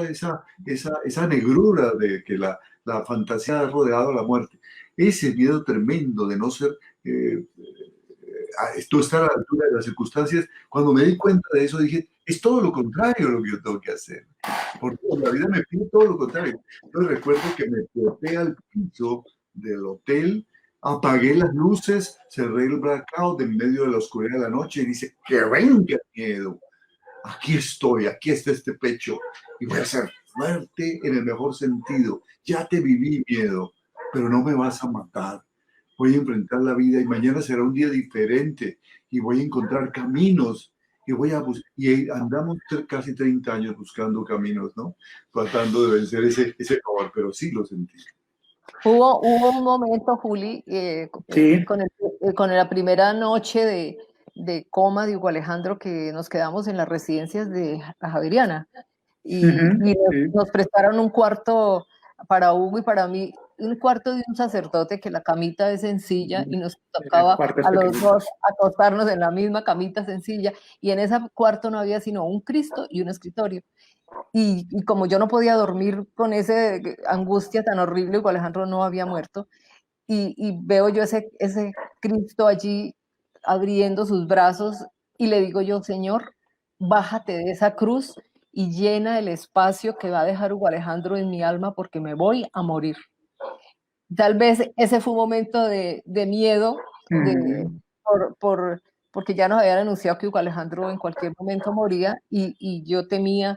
esa negrura de que la fantasía ha rodeado a la muerte. Ese miedo tremendo de no ser, esto está a la altura de las circunstancias. Cuando me di cuenta de eso, dije, es todo lo contrario lo que yo tengo que hacer. Porque la vida me pide todo lo contrario. Yo recuerdo que me boté al piso del hotel, apagué las luces, cerré el blackout en medio de la oscuridad de la noche y dice, que venga el miedo. Aquí estoy, aquí está este pecho y voy a ser fuerte en el mejor sentido. Ya te viví miedo, pero no me vas a matar. Voy a enfrentar la vida y mañana será un día diferente y voy a encontrar caminos y voy a y andamos casi 30 años buscando caminos, ¿no? Tratando de vencer ese favor, pero sí lo sentí. Hubo un momento, Juli, Sí. con la primera noche de coma de Hugo Alejandro que nos quedamos en las residencias de la Javeriana y Sí. nos prestaron un cuarto para Hugo y para mí, un cuarto de un sacerdote que la camita es sencilla y nos El tocaba cuarto es a los pequeñito. dos acostarnos en la misma camita sencilla y en ese cuarto no había sino un Cristo y un escritorio. Y como yo no podía dormir con esa angustia tan horrible, Hugo Alejandro no había muerto, y veo yo ese Cristo allí abriendo sus brazos y le digo yo, Señor, bájate de esa cruz y llena el espacio que va a dejar Hugo Alejandro en mi alma porque me voy a morir. Tal vez ese fue un momento de miedo, de, Mm. por, por, porque ya nos habían anunciado que Hugo Alejandro en cualquier momento moría y yo temía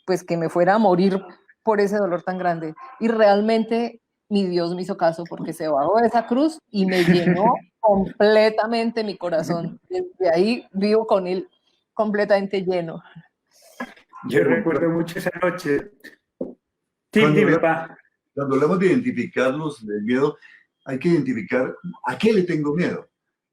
pues que me fuera a morir por ese dolor tan grande. Y realmente mi Dios me hizo caso porque se bajó de esa cruz y me llenó completamente mi corazón. Desde ahí vivo con él completamente lleno. Yo Bueno, recuerdo mucho esa noche. Sí, cuando dime, hablamos, pa. cuando hablamos de identificarlos, del miedo, hay que identificar a qué le tengo miedo,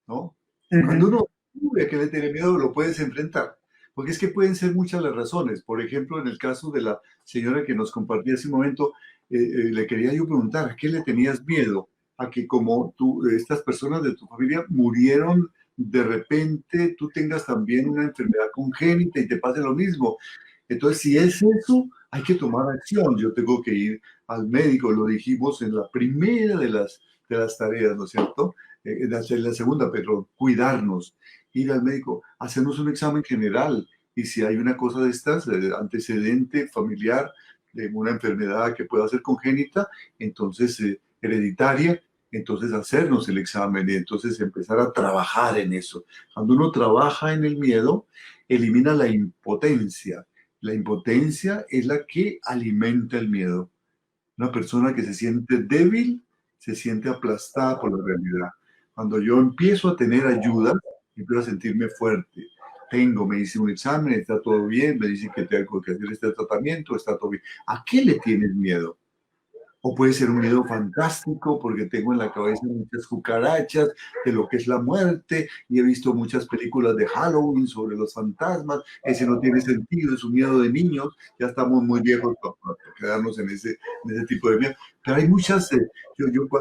¿no? Cuando Ujú. uno descubre a qué le tiene miedo, lo puedes enfrentar. Porque es que pueden ser muchas las razones. Por ejemplo, en el caso de la señora que nos compartía hace un momento, le quería yo preguntar, ¿a qué le tenías miedo? A que como tú, estas personas de tu familia murieron de repente, tú tengas también una enfermedad congénita y te pase lo mismo. Entonces, si es eso, hay que tomar acción. Yo tengo que ir al médico, lo dijimos en la primera de las tareas, ¿no es cierto? En la segunda, pero cuidarnos, ir al médico, hacernos un examen general y si hay una cosa de estas, antecedente familiar de una enfermedad que pueda ser congénita, entonces hereditaria, entonces hacernos el examen y entonces empezar a trabajar en eso. Cuando uno trabaja en el miedo, elimina la impotencia. La impotencia es la que alimenta el miedo. Una persona que se siente débil, se siente aplastada por la realidad. Cuando yo empiezo a tener ayuda, empiezo a sentirme fuerte. Me hice un examen, está todo bien, me dicen que tengo que hacer este tratamiento, está todo bien. ¿A qué le tienes miedo? O puede ser un miedo fantástico porque tengo en la cabeza muchas cucarachas de lo que es la muerte y he visto muchas películas de Halloween sobre los fantasmas. Ese no tiene sentido, es un miedo de niños. Ya estamos muy viejos para quedarnos en ese tipo de miedo. Pero hay muchas,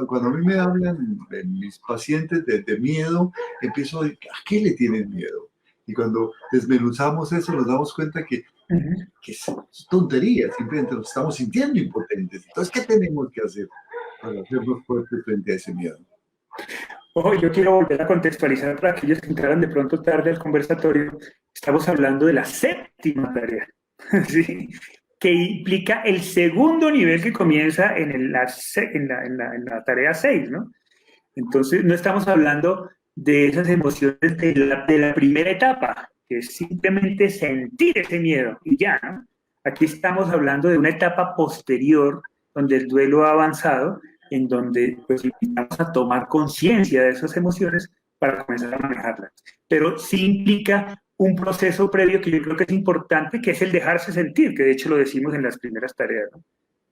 cuando a mí me hablan de mis pacientes de miedo, empiezo a decir, ¿a qué le tienen miedo? Y cuando desmenuzamos eso, nos damos cuenta que es tontería, simplemente nos estamos sintiendo impotentes. Entonces, ¿qué tenemos que hacer para hacernos fuertes frente a ese miedo? Ojo, yo quiero volver a contextualizar para aquellos que entraran de pronto tarde al conversatorio. Estamos hablando de la séptima tarea, ¿sí? Que implica el segundo nivel que comienza en la tarea 6, ¿no? Entonces, no estamos hablando de esas emociones de la primera etapa, que es simplemente sentir ese miedo y ya, ¿no? Aquí estamos hablando de una etapa posterior, donde el duelo ha avanzado, en donde pues invitamos a tomar conciencia de esas emociones para comenzar a manejarlas. Pero sí implica un proceso previo que yo creo que es importante, que es el dejarse sentir, que de hecho lo decimos en las primeras tareas, ¿no?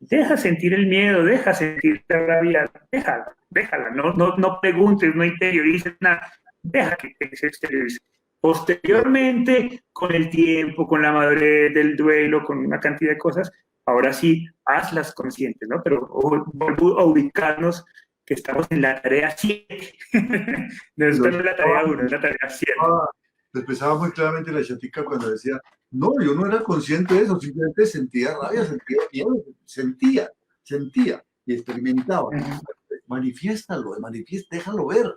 Deja sentir el miedo, deja sentir la rabia, déjala, no preguntes, no interiorices nada, deja que se exteriorice. Posteriormente, con el tiempo, con la madurez del duelo, con una cantidad de cosas, ahora sí, hazlas conscientes, ¿no? Pero vuelvo a ubicarnos que estamos en la tarea 7. No, esta no es la tarea 1, es la tarea 7. Expresaba muy claramente la chatica cuando decía, no, yo no era consciente de eso, simplemente sentía rabia, sentía miedo, sentía y experimentaba. Manifiéstalo, déjalo ver.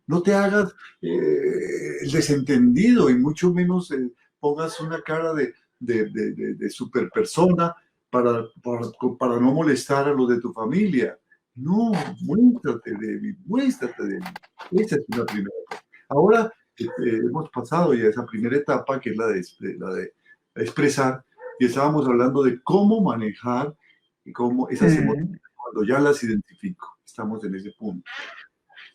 No te hagas el desentendido y mucho menos pongas una cara de superpersona para no molestar a los de tu familia. No, muéstrate débil, muéstrate débil. Esa es una primera cosa. Ahora hemos pasado ya esa primera etapa, que es la de expresar, y estábamos hablando de cómo manejar y cómo esas emociones, cuando ya las identifico. Estamos en ese punto.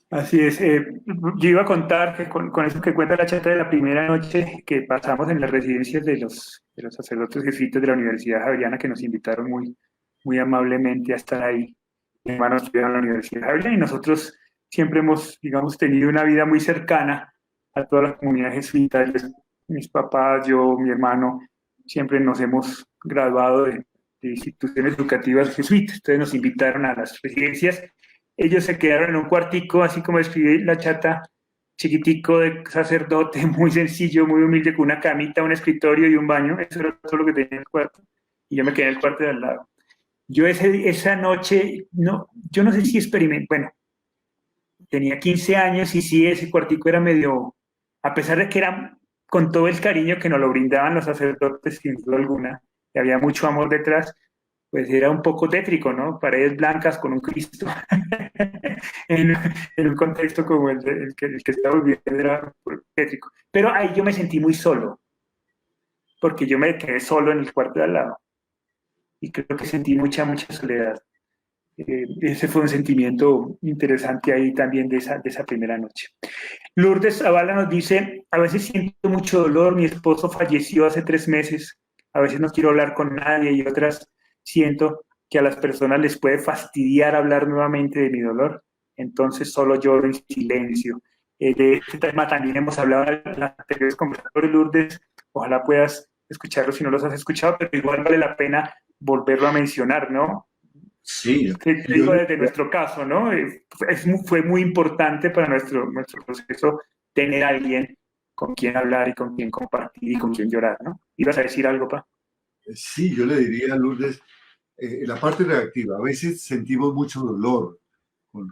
Así es. Yo iba a contar que con eso que cuenta la chata de la primera noche que pasamos en las residencias de los sacerdotes jesuitas de la Universidad Javeriana, que nos invitaron muy amablemente a estar ahí. Mi hermano estudió en la Universidad Javeriana y nosotros siempre hemos, digamos, tenido una vida muy cercana a toda la comunidad jesuita. Mis papás, yo, mi hermano, siempre nos hemos graduado de instituciones educativas jesuitas. Entonces nos invitaron a las residencias. Ellos se quedaron en un cuartico, así como describí la chata, chiquitico de sacerdote, muy sencillo, muy humilde, con una camita, un escritorio y un baño. Eso era todo lo que tenía en el cuarto. Y yo me quedé en el cuarto de al lado. Yo esa noche, yo no sé si experimenté, bueno, tenía 15 años y sí, ese cuartico era medio, a pesar de que era con todo el cariño que nos lo brindaban los sacerdotes, sin duda alguna, y había mucho amor detrás, pues era un poco tétrico, ¿no? Paredes blancas con un Cristo. en un contexto como el que estamos viviendo era tétrico. Pero ahí yo me sentí muy solo, porque yo me quedé solo en el cuarto de al lado. Y creo que sentí mucha soledad. Ese fue un sentimiento interesante ahí también de esa primera noche. Lourdes Zavala nos dice, a veces siento mucho dolor, mi esposo falleció hace 3 meses, a veces no quiero hablar con nadie y otras siento que a las personas les puede fastidiar hablar nuevamente de mi dolor, entonces solo lloro en silencio. De este tema también hemos hablado en las anteriores conversatorios, Lourdes, ojalá puedas escucharlo si no los has escuchado, pero igual vale la pena volverlo a mencionar, ¿no? Sí. Te digo desde nuestro caso, ¿no? Fue muy importante para nuestro proceso tener a alguien con quien hablar y con quien compartir y con quien llorar, ¿no? ¿Ibas a decir algo, Pa? Sí, yo le diría a Lourdes, la parte reactiva, a veces sentimos mucho dolor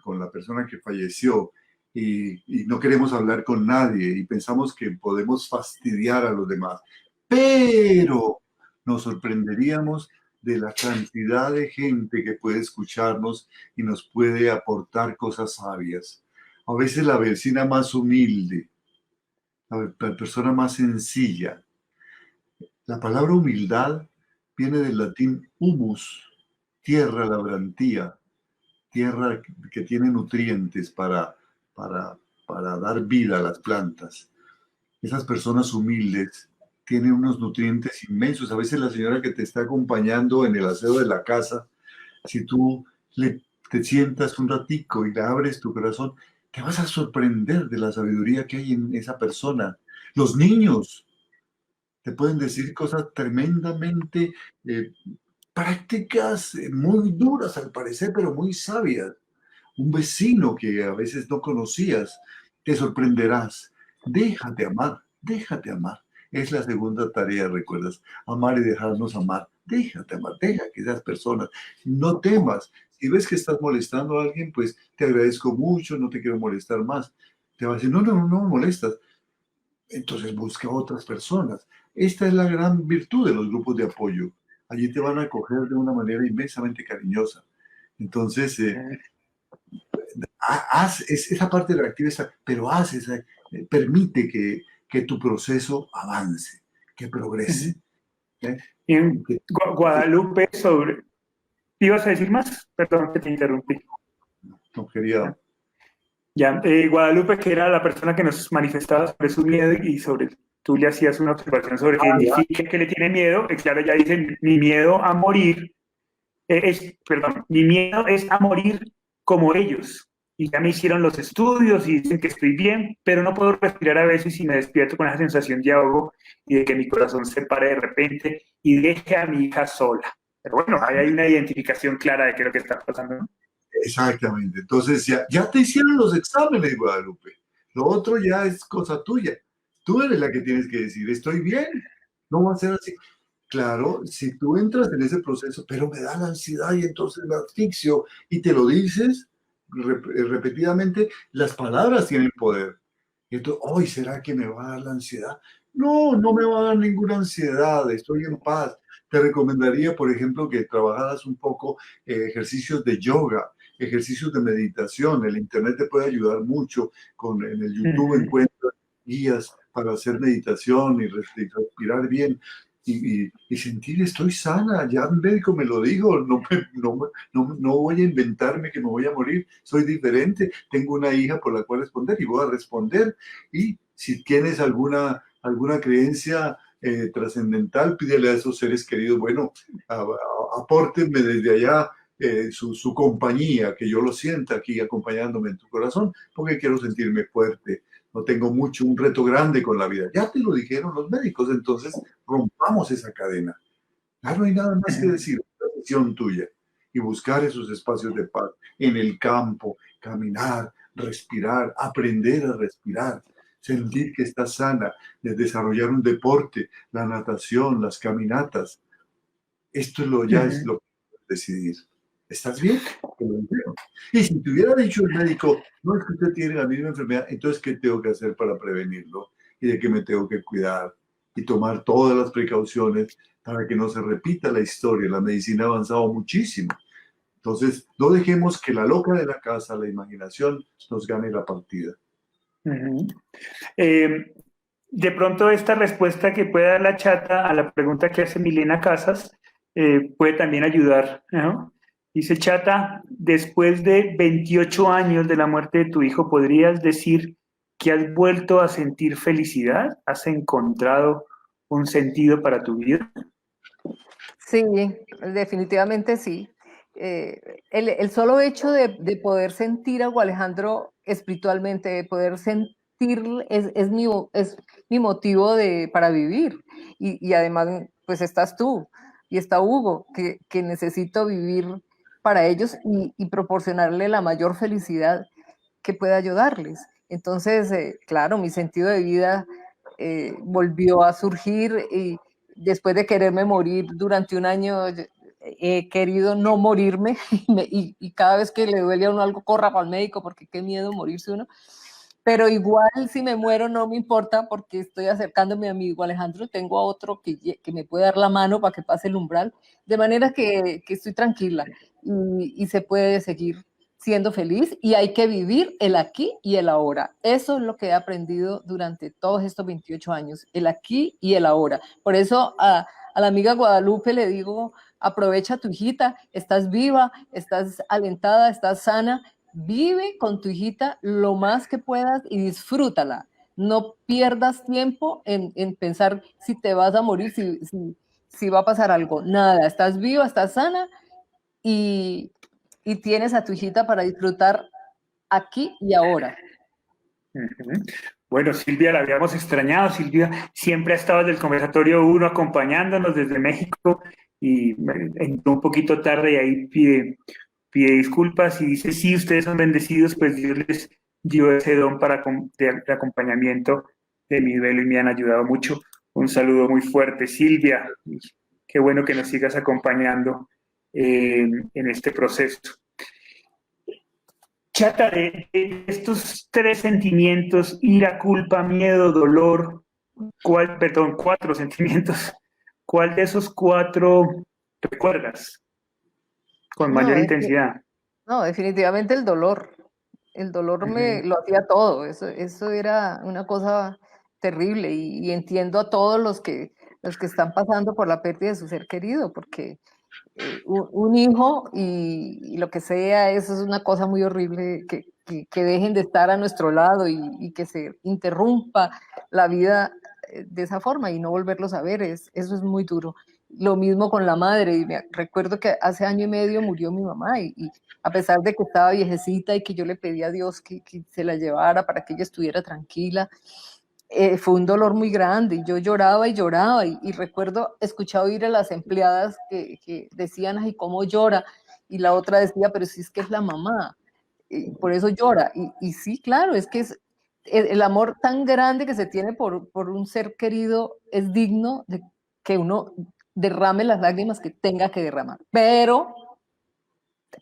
con la persona que falleció y no queremos hablar con nadie y pensamos que podemos fastidiar a los demás, pero nos sorprenderíamos de la cantidad de gente que puede escucharnos y nos puede aportar cosas sabias. A veces la vecina más humilde, la persona más sencilla. La palabra humildad viene del latín humus, tierra labrantía, tierra que tiene nutrientes para dar vida a las plantas. Esas personas humildes tienen unos nutrientes inmensos. A veces la señora que te está acompañando en el aseo de la casa, si tú te sientas un ratico y le abres tu corazón, te vas a sorprender de la sabiduría que hay en esa persona. Los niños te pueden decir cosas tremendamente prácticas, muy duras al parecer, pero muy sabias. Un vecino que a veces no conocías, te sorprenderás. Déjate amar, déjate amar. Es la segunda tarea, recuerdas, amar y dejarnos amar. Déjate amar, deja que esas personas, no temas. Si ves que estás molestando a alguien, pues te agradezco mucho, no te quiero molestar más. Te va a decir, no, no, no, no me molestas. Entonces busca otras personas. Esta es la gran virtud de los grupos de apoyo. Allí te van a acoger de una manera inmensamente cariñosa. Entonces, esa parte reactiva está, pero permite que tu proceso avance, que progrese. En Guadalupe, ¿ibas a decir más? Perdón que te interrumpí. No quería. Ya, Guadalupe, que era la persona que nos manifestaba sobre su miedo y tú le hacías una observación sobre que identifica que le tiene miedo, claro, ella dice, mi miedo a morir, mi miedo es a morir como ellos. Y ya me hicieron los estudios y dicen que estoy bien, pero no puedo respirar a veces y me despierto con esa sensación de ahogo y de que mi corazón se pare de repente y deje a mi hija sola. Pero bueno, ahí hay una identificación clara de qué es lo que está pasando, ¿no? Exactamente. Entonces ya te hicieron los exámenes, Guadalupe. Lo otro ya es cosa tuya. Tú eres la que tienes que decir, estoy bien, no va a ser así. Claro, si tú entras en ese proceso, pero me da la ansiedad y entonces me asfixio y te lo dices repetidamente, las palabras tienen poder. Y entonces, hoy ¿será que me va a dar la ansiedad? No, no me va a dar ninguna ansiedad, estoy en paz. Te recomendaría, por ejemplo, que trabajaras un poco ejercicios de yoga, ejercicios de meditación. El internet te puede ayudar mucho. En el YouTube encuentras guías para hacer meditación y respirar bien. Y sentir estoy sana, ya el médico me lo dijo, no voy a inventarme que me voy a morir, soy diferente, tengo una hija por la cual responder y voy a responder. Y si tienes alguna creencia trascendental, pídele a esos seres queridos, bueno, apórtenme desde allá su compañía, que yo lo sienta aquí acompañándome en tu corazón, porque quiero sentirme fuerte. No tengo un reto grande con la vida. Ya te lo dijeron los médicos, entonces rompamos esa cadena. Ya no hay nada más que decir, es la decisión tuya. Y buscar esos espacios de paz en el campo, caminar, respirar, aprender a respirar, sentir que estás sana, de desarrollar un deporte, la natación, las caminatas. Esto ya es lo que puedes decidir. ¿Estás bien? Y si te hubiera dicho el médico, no es que usted tiene la misma enfermedad, entonces, ¿qué tengo que hacer para prevenirlo? Y de qué me tengo que cuidar y tomar todas las precauciones para que no se repita la historia. La medicina ha avanzado muchísimo. Entonces, no dejemos que la loca de la casa, la imaginación, nos gane la partida. De pronto esta respuesta que puede dar la chata a la pregunta que hace Milena Casas puede también ayudar, ¿no? Dice Chata, después de 28 años de la muerte de tu hijo, ¿podrías decir que has vuelto a sentir felicidad? ¿Has encontrado un sentido para tu vida? Sí, definitivamente sí. El solo hecho de poder sentir algo, Alejandro, espiritualmente, de poder sentir es mi motivo para vivir. Y además, pues estás tú y está Hugo, que necesito vivir para ellos y proporcionarle la mayor felicidad que pueda ayudarles. Entonces, claro, mi sentido de vida volvió a surgir y después de quererme morir durante un año, he querido no morirme y cada vez que le duele a uno algo, corra para el médico porque qué miedo morirse uno. pero igual si me muero no me importa porque estoy acercándome a mi amigo Alejandro, tengo a otro que me puede dar la mano para que pase el umbral, de manera que estoy tranquila y se puede seguir siendo feliz y hay que vivir el aquí y el ahora. Eso es lo que he aprendido durante todos estos 28 años, el aquí y el ahora. Por eso a la amiga Guadalupe le digo, aprovecha tu hijita, estás viva, estás alentada, estás sana, vive con tu hijita lo más que puedas y disfrútala. No pierdas tiempo en pensar si te vas a morir, si va a pasar algo. Nada, estás viva, estás sana y, y tienes a tu hijita para disfrutar aquí y ahora. Bueno, Silvia, la habíamos extrañado. Silvia siempre ha estado desde el conversatorio 1 acompañándonos desde México y entró un poquito tarde y ahí pide disculpas y dice, sí, ustedes son bendecidos, pues Dios les dio ese don de acompañamiento de mi duelo y me han ayudado mucho. Un saludo muy fuerte, Silvia. Qué bueno que nos sigas acompañando en este proceso. Chata, de estos tres sentimientos, ira, culpa, miedo, dolor, cuatro sentimientos, ¿cuál de esos cuatro recuerdas con mayor intensidad? No, definitivamente el dolor. El dolor me lo hacía todo. Eso era una cosa terrible y entiendo a todos los que están pasando por la pérdida de su ser querido, porque un hijo y lo que sea, eso es una cosa muy horrible, que dejen de estar a nuestro lado y que se interrumpa la vida de esa forma y no volverlos a ver, eso es muy duro. Lo mismo con la madre, y recuerdo que hace año y medio murió mi mamá y a pesar de que estaba viejecita y que yo le pedí a Dios que se la llevara para que ella estuviera tranquila, fue un dolor muy grande y yo lloraba y lloraba y recuerdo escuchar oír a las empleadas que decían, ay, ¿cómo llora? Y la otra decía, pero si es que es la mamá, y por eso llora. Y sí, claro, es que es el amor tan grande que se tiene por un ser querido es digno de que uno derrame las lágrimas que tenga que derramar. Pero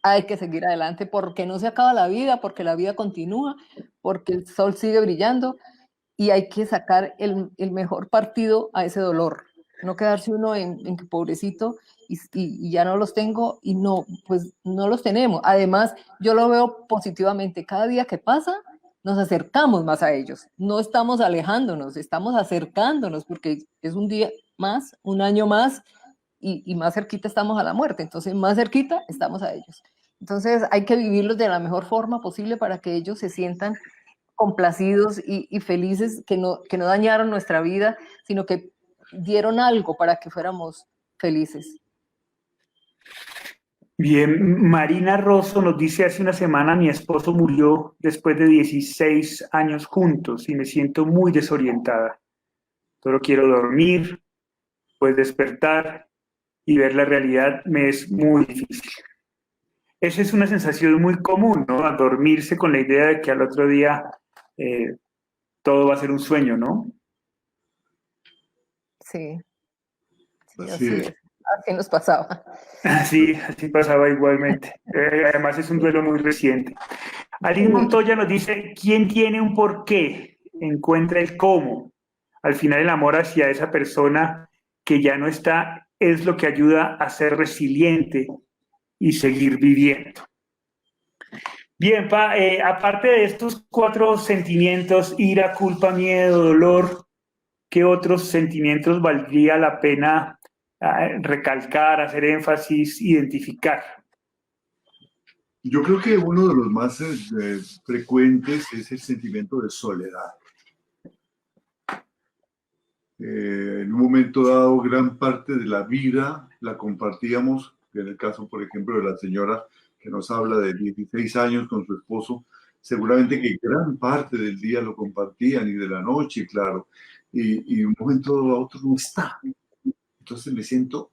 hay que seguir adelante porque no se acaba la vida, porque la vida continúa, porque el sol sigue brillando y hay que sacar el mejor partido a ese dolor. No quedarse uno en que pobrecito y ya no los tengo y no, pues no los tenemos. Además, yo lo veo positivamente. Cada día que pasa, nos acercamos más a ellos. No estamos alejándonos, estamos acercándonos porque es un día más, un año más y más cerquita estamos a la muerte. Entonces, más cerquita estamos a ellos. Entonces, hay que vivirlos de la mejor forma posible para que ellos se sientan complacidos y felices, que no dañaron nuestra vida, sino que dieron algo para que fuéramos felices. Bien, Marina Rosso nos dice, hace una semana mi esposo murió después de 16 años juntos y me siento muy desorientada. Solo quiero dormir, pues despertar y ver la realidad me es muy difícil. Esa es una sensación muy común, ¿no? A dormirse con la idea de que al otro día todo va a ser un sueño, ¿no? Sí, Así es. así nos pasaba. Sí, así pasaba igualmente. Además es un duelo muy reciente. Aline Montoya nos dice, ¿quién tiene un porqué? Encuentra el cómo. Al final el amor hacia esa persona que ya no está es lo que ayuda a ser resiliente y seguir viviendo. Bien, aparte de estos cuatro sentimientos, ira, culpa, miedo, dolor, ¿qué otros sentimientos valdría la pena recalcar, hacer énfasis, identificar? Yo creo que uno de los más frecuentes es el sentimiento de soledad. En un momento dado, gran parte de la vida la compartíamos, en el caso, por ejemplo, de la señora que nos habla de 16 años con su esposo, seguramente que gran parte del día lo compartían y de la noche, claro, y de un momento a otro no está. Entonces me siento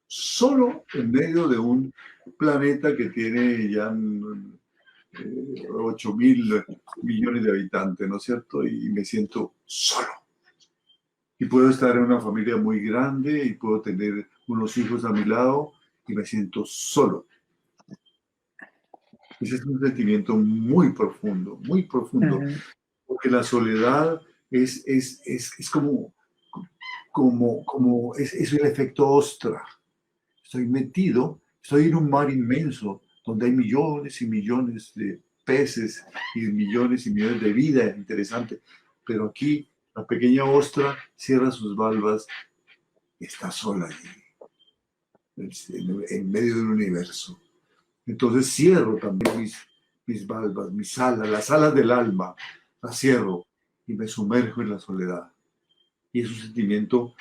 solo en medio de un planeta que tiene ya 8.000 millones de habitantes, ¿no es cierto? Y me siento solo. Y puedo estar en una familia muy grande y puedo tener unos hijos a mi lado y me siento solo. Ese es un sentimiento muy profundo, muy profundo. porque la soledad es es el efecto ostra. Estoy metido, estoy en un mar inmenso donde hay millones y millones de peces y millones de vida interesante, pero aquí la pequeña ostra cierra sus valvas y está sola allí, en medio del universo. Entonces cierro también mis valvas, mis alas, las alas del alma, las cierro y me sumerjo en la soledad. Y es un sentimiento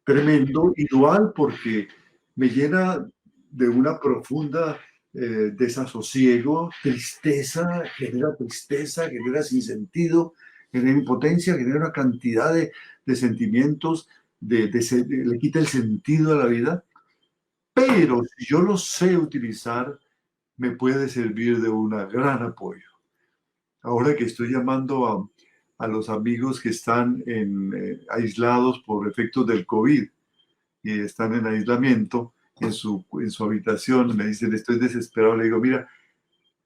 tremendo y dual porque me llena de una profunda desasosiego, tristeza, genera sinsentido, genera impotencia, genera una cantidad de sentimientos, le quita el sentido a la vida, pero si yo lo sé utilizar, me puede servir de un gran apoyo. Ahora que estoy llamando a los amigos que están aislados por efectos del COVID y están en aislamiento en su habitación, me dicen, estoy desesperado, le digo, mira,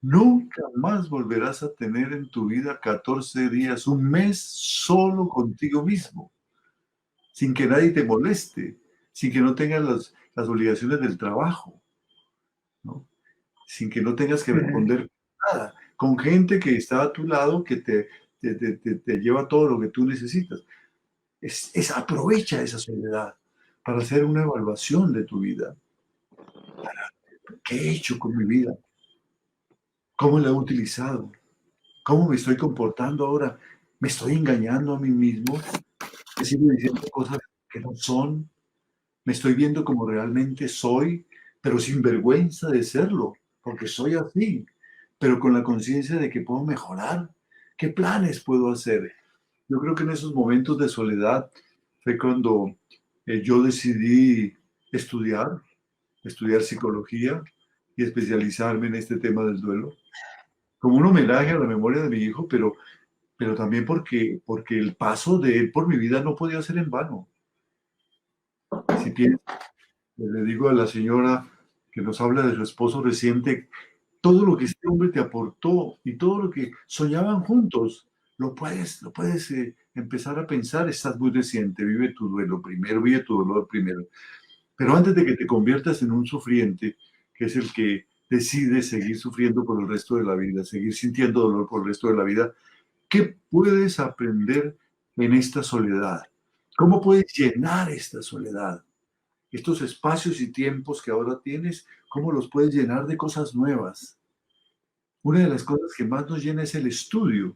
nunca más volverás a tener en tu vida 14 días, un mes solo contigo mismo, sin que nadie te moleste, sin que no tengas las obligaciones del trabajo, ¿no? Sin que no tengas que responder nada, con gente que está a tu lado, que te lleva todo lo que tú necesitas. Aprovecha esa soledad para hacer una evaluación de tu vida. ¿Qué he hecho con mi vida? ¿Cómo la he utilizado? ¿Cómo me estoy comportando ahora? ¿Me estoy engañando a mí mismo? ¿Me sigo diciendo cosas que no son? ¿Me estoy viendo como realmente soy, pero sin vergüenza de serlo? Porque soy así, pero con la conciencia de que puedo mejorar. ¿Qué planes puedo hacer? Yo creo que en esos momentos de soledad fue cuando yo decidí estudiar psicología y especializarme en este tema del duelo, como un homenaje a la memoria de mi hijo, pero también porque el paso de él por mi vida no podía ser en vano. Si piensas, le digo a la señora que nos habla de su esposo reciente, todo lo que este hombre te aportó y todo lo que soñaban juntos, lo puedes empezar a pensar. Estás muy reciente, vive tu duelo primero, vive tu dolor primero. Pero antes de que te conviertas en un sufriente, que es el que decide seguir sufriendo por el resto de la vida, seguir sintiendo dolor por el resto de la vida, ¿qué puedes aprender en esta soledad? ¿Cómo puedes llenar esta soledad? Estos espacios y tiempos que ahora tienes, ¿cómo los puedes llenar de cosas nuevas? Una de las cosas que más nos llena es el estudio,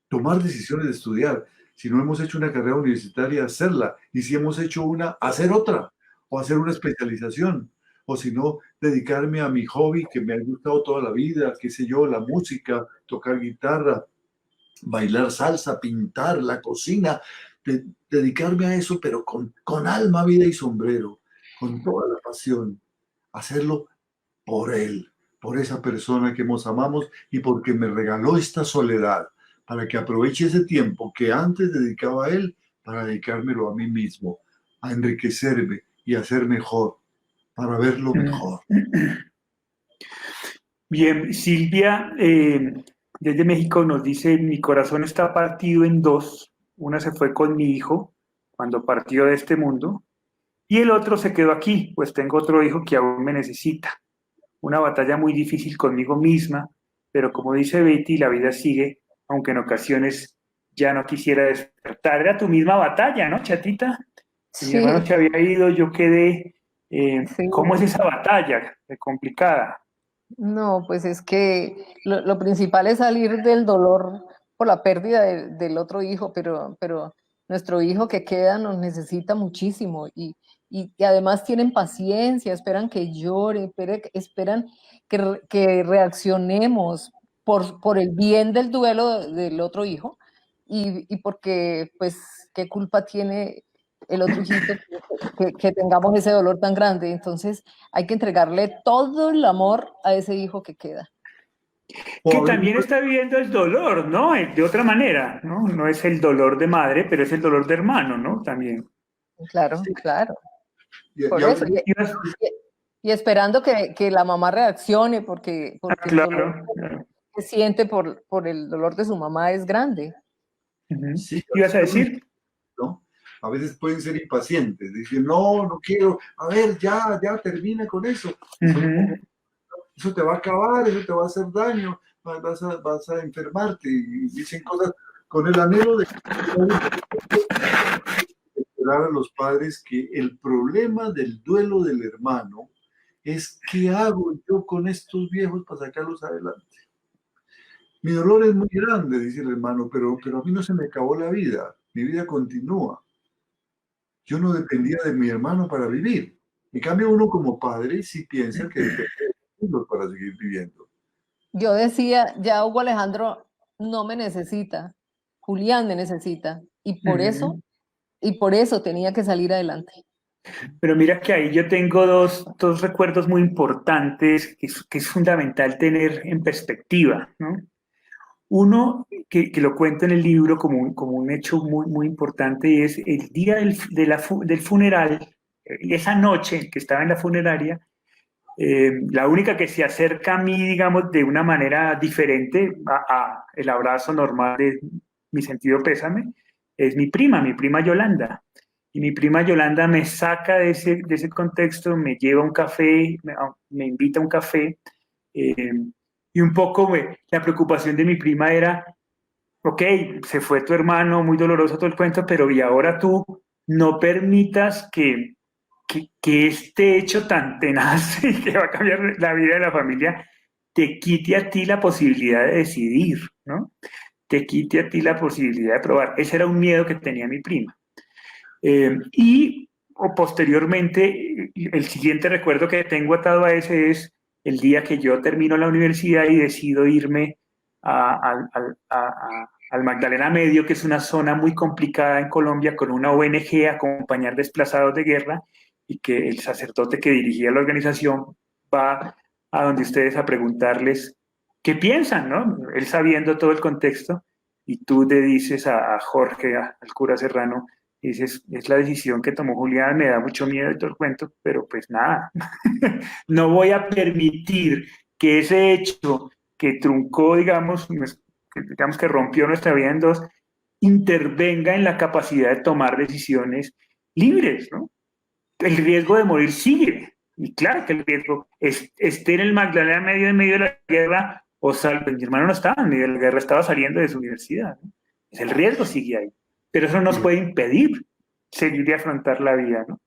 tomar decisiones de estudiar. Si no hemos hecho una carrera universitaria, hacerla. Y si hemos hecho una, hacer otra, o hacer una especialización. O si no, dedicarme a mi hobby que me ha gustado toda la vida, qué sé yo, la música, tocar guitarra, bailar salsa, pintar, la cocina, dedicarme a eso, pero con alma, vida y sombrero, con toda la pasión, hacerlo por él, por esa persona que nos amamos y porque me regaló esta soledad, para que aproveche ese tiempo que antes dedicaba a él para dedicármelo a mí mismo, a enriquecerme y a ser mejor, para verlo mejor. Bien, Silvia, desde México nos dice, mi corazón está partido en dos. Una se fue con mi hijo cuando partió de este mundo y el otro se quedó aquí, pues tengo otro hijo que aún me necesita. Una batalla muy difícil conmigo misma, pero como dice Betty, la vida sigue, aunque en ocasiones ya no quisiera despertar. Era tu misma batalla, ¿no, chatita? Mi Sí, hermano se había ido, yo quedé. sí. ¿Cómo es esa batalla? Complicada. No, pues es que lo principal es salir del dolor por la pérdida del otro hijo, pero nuestro hijo que queda nos necesita muchísimo y además tienen paciencia, esperan que llore, esperan que reaccionemos por el bien del duelo del otro hijo y porque, pues, ¿qué culpa tiene el otro hijito que tengamos ese dolor tan grande? Entonces hay que entregarle todo el amor a ese hijo que queda. Que O a veces, también está viviendo el dolor, ¿no? De otra manera, ¿no? No es el dolor de madre, pero es el dolor de hermano, ¿no? También. Claro, claro. y Por a eso. veces Y esperando que la mamá reaccione, porque el dolor Claro, claro. que siente por el dolor de su mamá es grande. Sí, ¿Ibas a decir? ¿no? A veces pueden ser impacientes, dicen, no, no quiero, a ver, ya termina con eso. Eso te va a acabar, eso te va a hacer daño, vas a enfermarte, y dicen cosas con el anhelo de esperar a los padres que el problema del duelo del hermano es qué hago yo con estos viejos para sacarlos adelante. Mi dolor es muy grande, dice el hermano, pero a mí no se me acabó la vida, mi vida continúa. Yo no dependía de mi hermano para vivir. En cambio, uno como padre sí piensa que depende de los para seguir viviendo. Yo decía, ya Hugo Alejandro no me necesita, Julián me necesita, y por eso tenía que salir adelante. Pero mira que ahí yo tengo dos recuerdos muy importantes que es fundamental tener en perspectiva, ¿no? Uno, que lo cuento en el libro como un hecho muy importante, es el día del funeral, esa noche que estaba en la funeraria, la única que se acerca a mí, digamos, de una manera diferente a el abrazo normal de mi sentido pésame, es mi prima Yolanda. Y mi prima Yolanda me saca de ese contexto, me lleva a un café, me invita a un café, eh, y un poco la preocupación de mi prima era, ok, se fue tu hermano, muy doloroso todo el cuento, pero y ahora tú no permitas que este hecho tan tenaz y que va a cambiar la vida de la familia te quite a ti la posibilidad de decidir, ¿no? Te quite a ti la posibilidad de probar. Ese era un miedo que tenía mi prima. O posteriormente, el siguiente recuerdo que tengo atado a ese es el día que yo termino la universidad y decido irme al Magdalena Medio, que es una zona muy complicada en Colombia, con una ONG a acompañar desplazados de guerra, y que el sacerdote que dirigía la organización va a donde ustedes a preguntarles qué piensan, ¿no? Él sabiendo todo el contexto, y tú le dices a Jorge, al cura Serrano, dices, es la decisión que tomó Julián, me da mucho miedo y todo el cuento, pero pues nada, no voy a permitir que ese hecho que truncó, digamos que rompió nuestra vida en dos, intervenga en la capacidad de tomar decisiones libres, ¿no? El riesgo de morir sigue. Y claro que el riesgo esté en el Magdalena en medio de la guerra, o salvo, mi hermano no estaba en medio de la guerra, estaba saliendo de su universidad, ¿no? El riesgo sigue ahí, pero eso no nos puede impedir seguir y afrontar la vida, ¿no?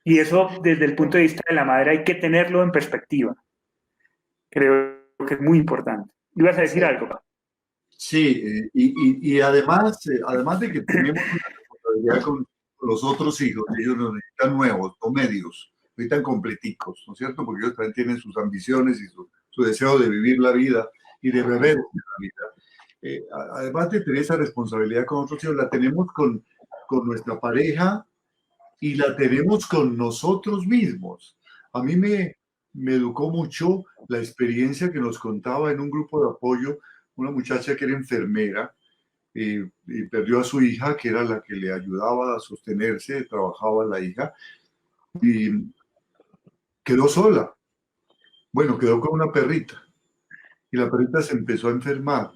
Y eso, desde el punto de vista de la madre, hay que tenerlo en perspectiva. Creo que es muy importante. ¿Ibas a decir algo? Sí, y además de que tenemos una responsabilidad con los otros hijos, ellos nos necesitan nuevos, no medios, necesitan completicos, ¿no es cierto? Porque ellos también tienen sus ambiciones y su deseo de vivir la vida y de beber la vida. Además de tener esa responsabilidad con otros hijos, la tenemos con nuestra pareja y la tenemos con nosotros mismos. A mí me educó mucho la experiencia que nos contaba en un grupo de apoyo una muchacha que era enfermera y perdió a su hija, que era la que le ayudaba a sostenerse, trabajaba la hija, y quedó sola. Bueno, quedó con una perrita y la perrita se empezó a enfermar.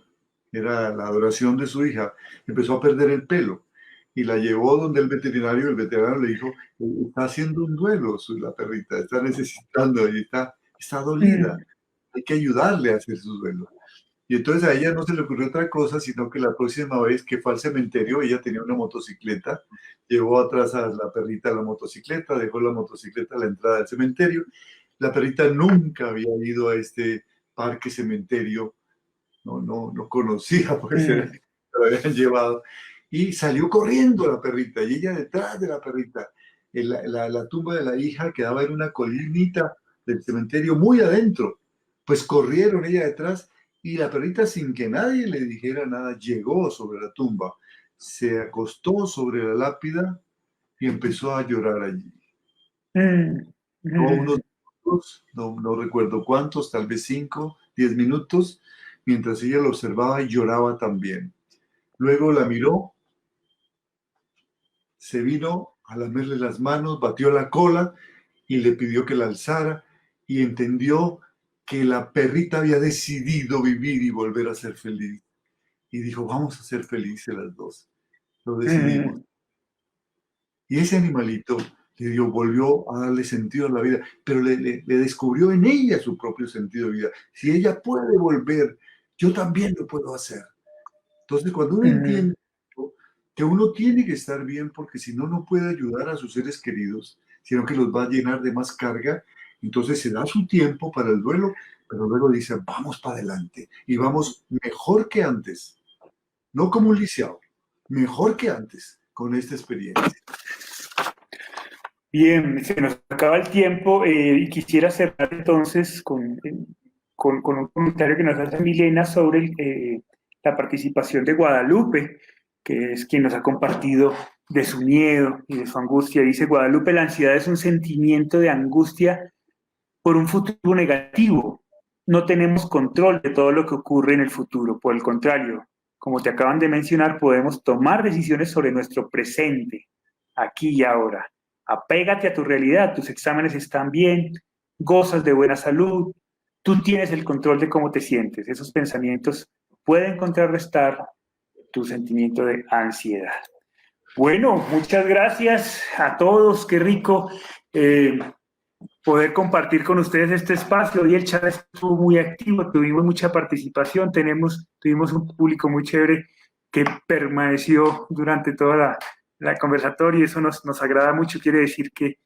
Era la adoración de su hija. Empezó a perder el pelo y la llevó donde el veterinario. El veterinario le dijo, está haciendo un duelo la perrita, está necesitando y está dolida. Hay que ayudarle a hacer su duelo. Y entonces a ella no se le ocurrió otra cosa, sino que la próxima vez que fue al cementerio, ella tenía una motocicleta, llevó atrás a la perrita a la motocicleta, dejó la motocicleta a la entrada del cementerio. La perrita nunca había ido a este parque cementerio, no conocía porque se la habían llevado. Y salió corriendo la perrita, y ella detrás de la perrita. La tumba de la hija quedaba en una colinita del cementerio muy adentro. Pues corrieron ella detrás y la perrita, sin que nadie le dijera nada, llegó sobre la tumba, se acostó sobre la lápida y empezó a llorar allí. Unos minutos, no recuerdo cuántos, tal vez 5, 10 minutos, mientras ella lo observaba y lloraba también. Luego la miró, se vino a lamerle las manos, batió la cola y le pidió que la alzara y entendió que la perrita había decidido vivir y volver a ser feliz. Y dijo, vamos a ser felices las dos. Lo decidimos. Y ese animalito volvió a darle sentido a la vida, pero le descubrió en ella su propio sentido de vida. Si ella puede volver, yo también lo puedo hacer. Entonces, cuando uno entiende que uno tiene que estar bien, porque si no, no puede ayudar a sus seres queridos, sino que los va a llenar de más carga, entonces se da su tiempo para el duelo, pero luego dice, vamos para adelante y vamos mejor que antes, no como un lisiado, mejor que antes con esta experiencia. Bien, se nos acaba el tiempo y quisiera cerrar entonces con un comentario que nos hace Milena sobre la participación de Guadalupe, que es quien nos ha compartido de su miedo y de su angustia. Dice Guadalupe, la ansiedad es un sentimiento de angustia por un futuro negativo. No tenemos control de todo lo que ocurre en el futuro. Por el contrario, como te acaban de mencionar, podemos tomar decisiones sobre nuestro presente, aquí y ahora. Apégate a tu realidad, tus exámenes están bien, gozas de buena salud, tú tienes el control de cómo te sientes. Esos pensamientos pueden contrarrestar tu sentimiento de ansiedad. Bueno, muchas gracias a todos, qué rico poder compartir con ustedes este espacio. Hoy el chat estuvo muy activo, tuvimos mucha participación, tuvimos un público muy chévere que permaneció durante toda la conversatoria y eso nos agrada mucho, quiere decir que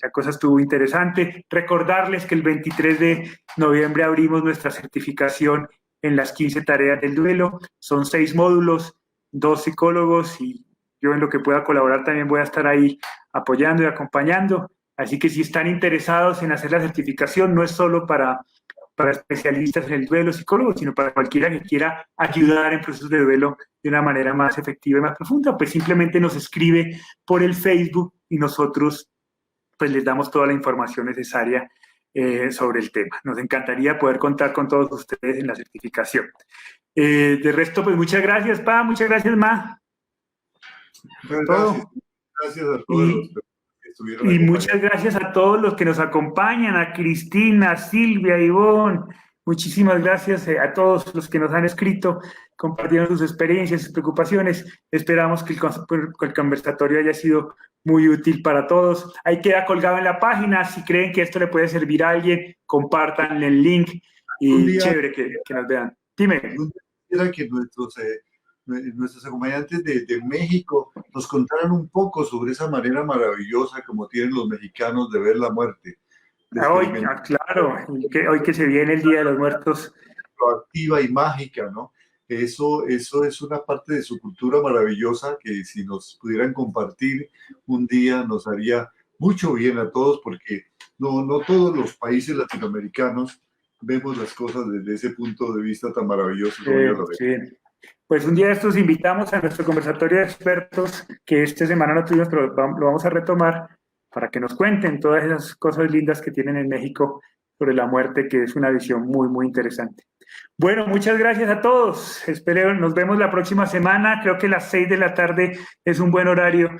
la cosa estuvo interesante. Recordarles que el 23 de noviembre abrimos nuestra certificación en las 15 tareas del duelo, son 6 módulos, 2 psicólogos y yo en lo que pueda colaborar también voy a estar ahí apoyando y acompañando. Así que si están interesados en hacer la certificación, no es solo para especialistas en el duelo, psicólogos, sino para cualquiera que quiera ayudar en procesos de duelo de una manera más efectiva y más profunda, pues simplemente nos escribe por el Facebook y nosotros pues les damos toda la información necesaria sobre el tema. Nos encantaría poder contar con todos ustedes en la certificación. De resto, pues muchas gracias, Pa, muchas gracias, Ma. Gracias. Gracias a todos los que estuvieron y muchas gracias a todos los que nos acompañan, a Cristina, a Silvia, a Ivonne. Muchísimas gracias a todos los que nos han escrito, compartieron sus experiencias, sus preocupaciones. Esperamos que el conversatorio haya sido muy útil para todos. Ahí queda colgado en la página. Si creen que esto le puede servir a alguien, compartan el link y chévere que nos vean. Dime. Quisiera que nuestros acompañantes de México nos contaran un poco sobre esa manera maravillosa como tienen los mexicanos de ver la muerte. Hoy, claro, hoy que se viene el Día de los Muertos. Proactiva y mágica, ¿no? Eso es una parte de su cultura maravillosa que si nos pudieran compartir un día nos haría mucho bien a todos, porque no todos los países latinoamericanos vemos las cosas desde ese punto de vista tan maravilloso como ellos lo ven. Sí. Pues un día de estos invitamos a nuestro conversatorio de expertos, que esta semana no tuvimos, pero lo vamos a retomar, para que nos cuenten todas esas cosas lindas que tienen en México sobre la muerte, que es una visión muy, muy interesante. Bueno, muchas gracias a todos. Nos vemos la próxima semana. Creo que las 6 de la tarde es un buen horario,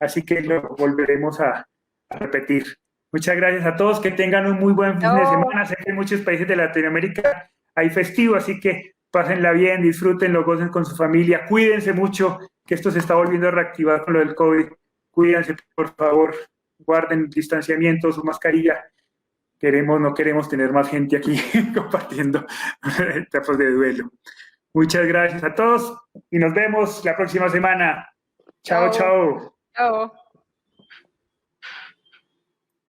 así que lo volveremos a repetir. Muchas gracias a todos. Que tengan un muy buen fin de semana. Sé que en muchos países de Latinoamérica hay festivo, así que pásenla bien, disfrútenlo, gocen con su familia. Cuídense mucho, que esto se está volviendo a reactivar con lo del COVID. Cuídense, por favor. Guarden distanciamiento, su mascarilla. No queremos tener más gente aquí compartiendo etapas de duelo. Muchas gracias a todos y nos vemos la próxima semana. Chao, chao. Chao.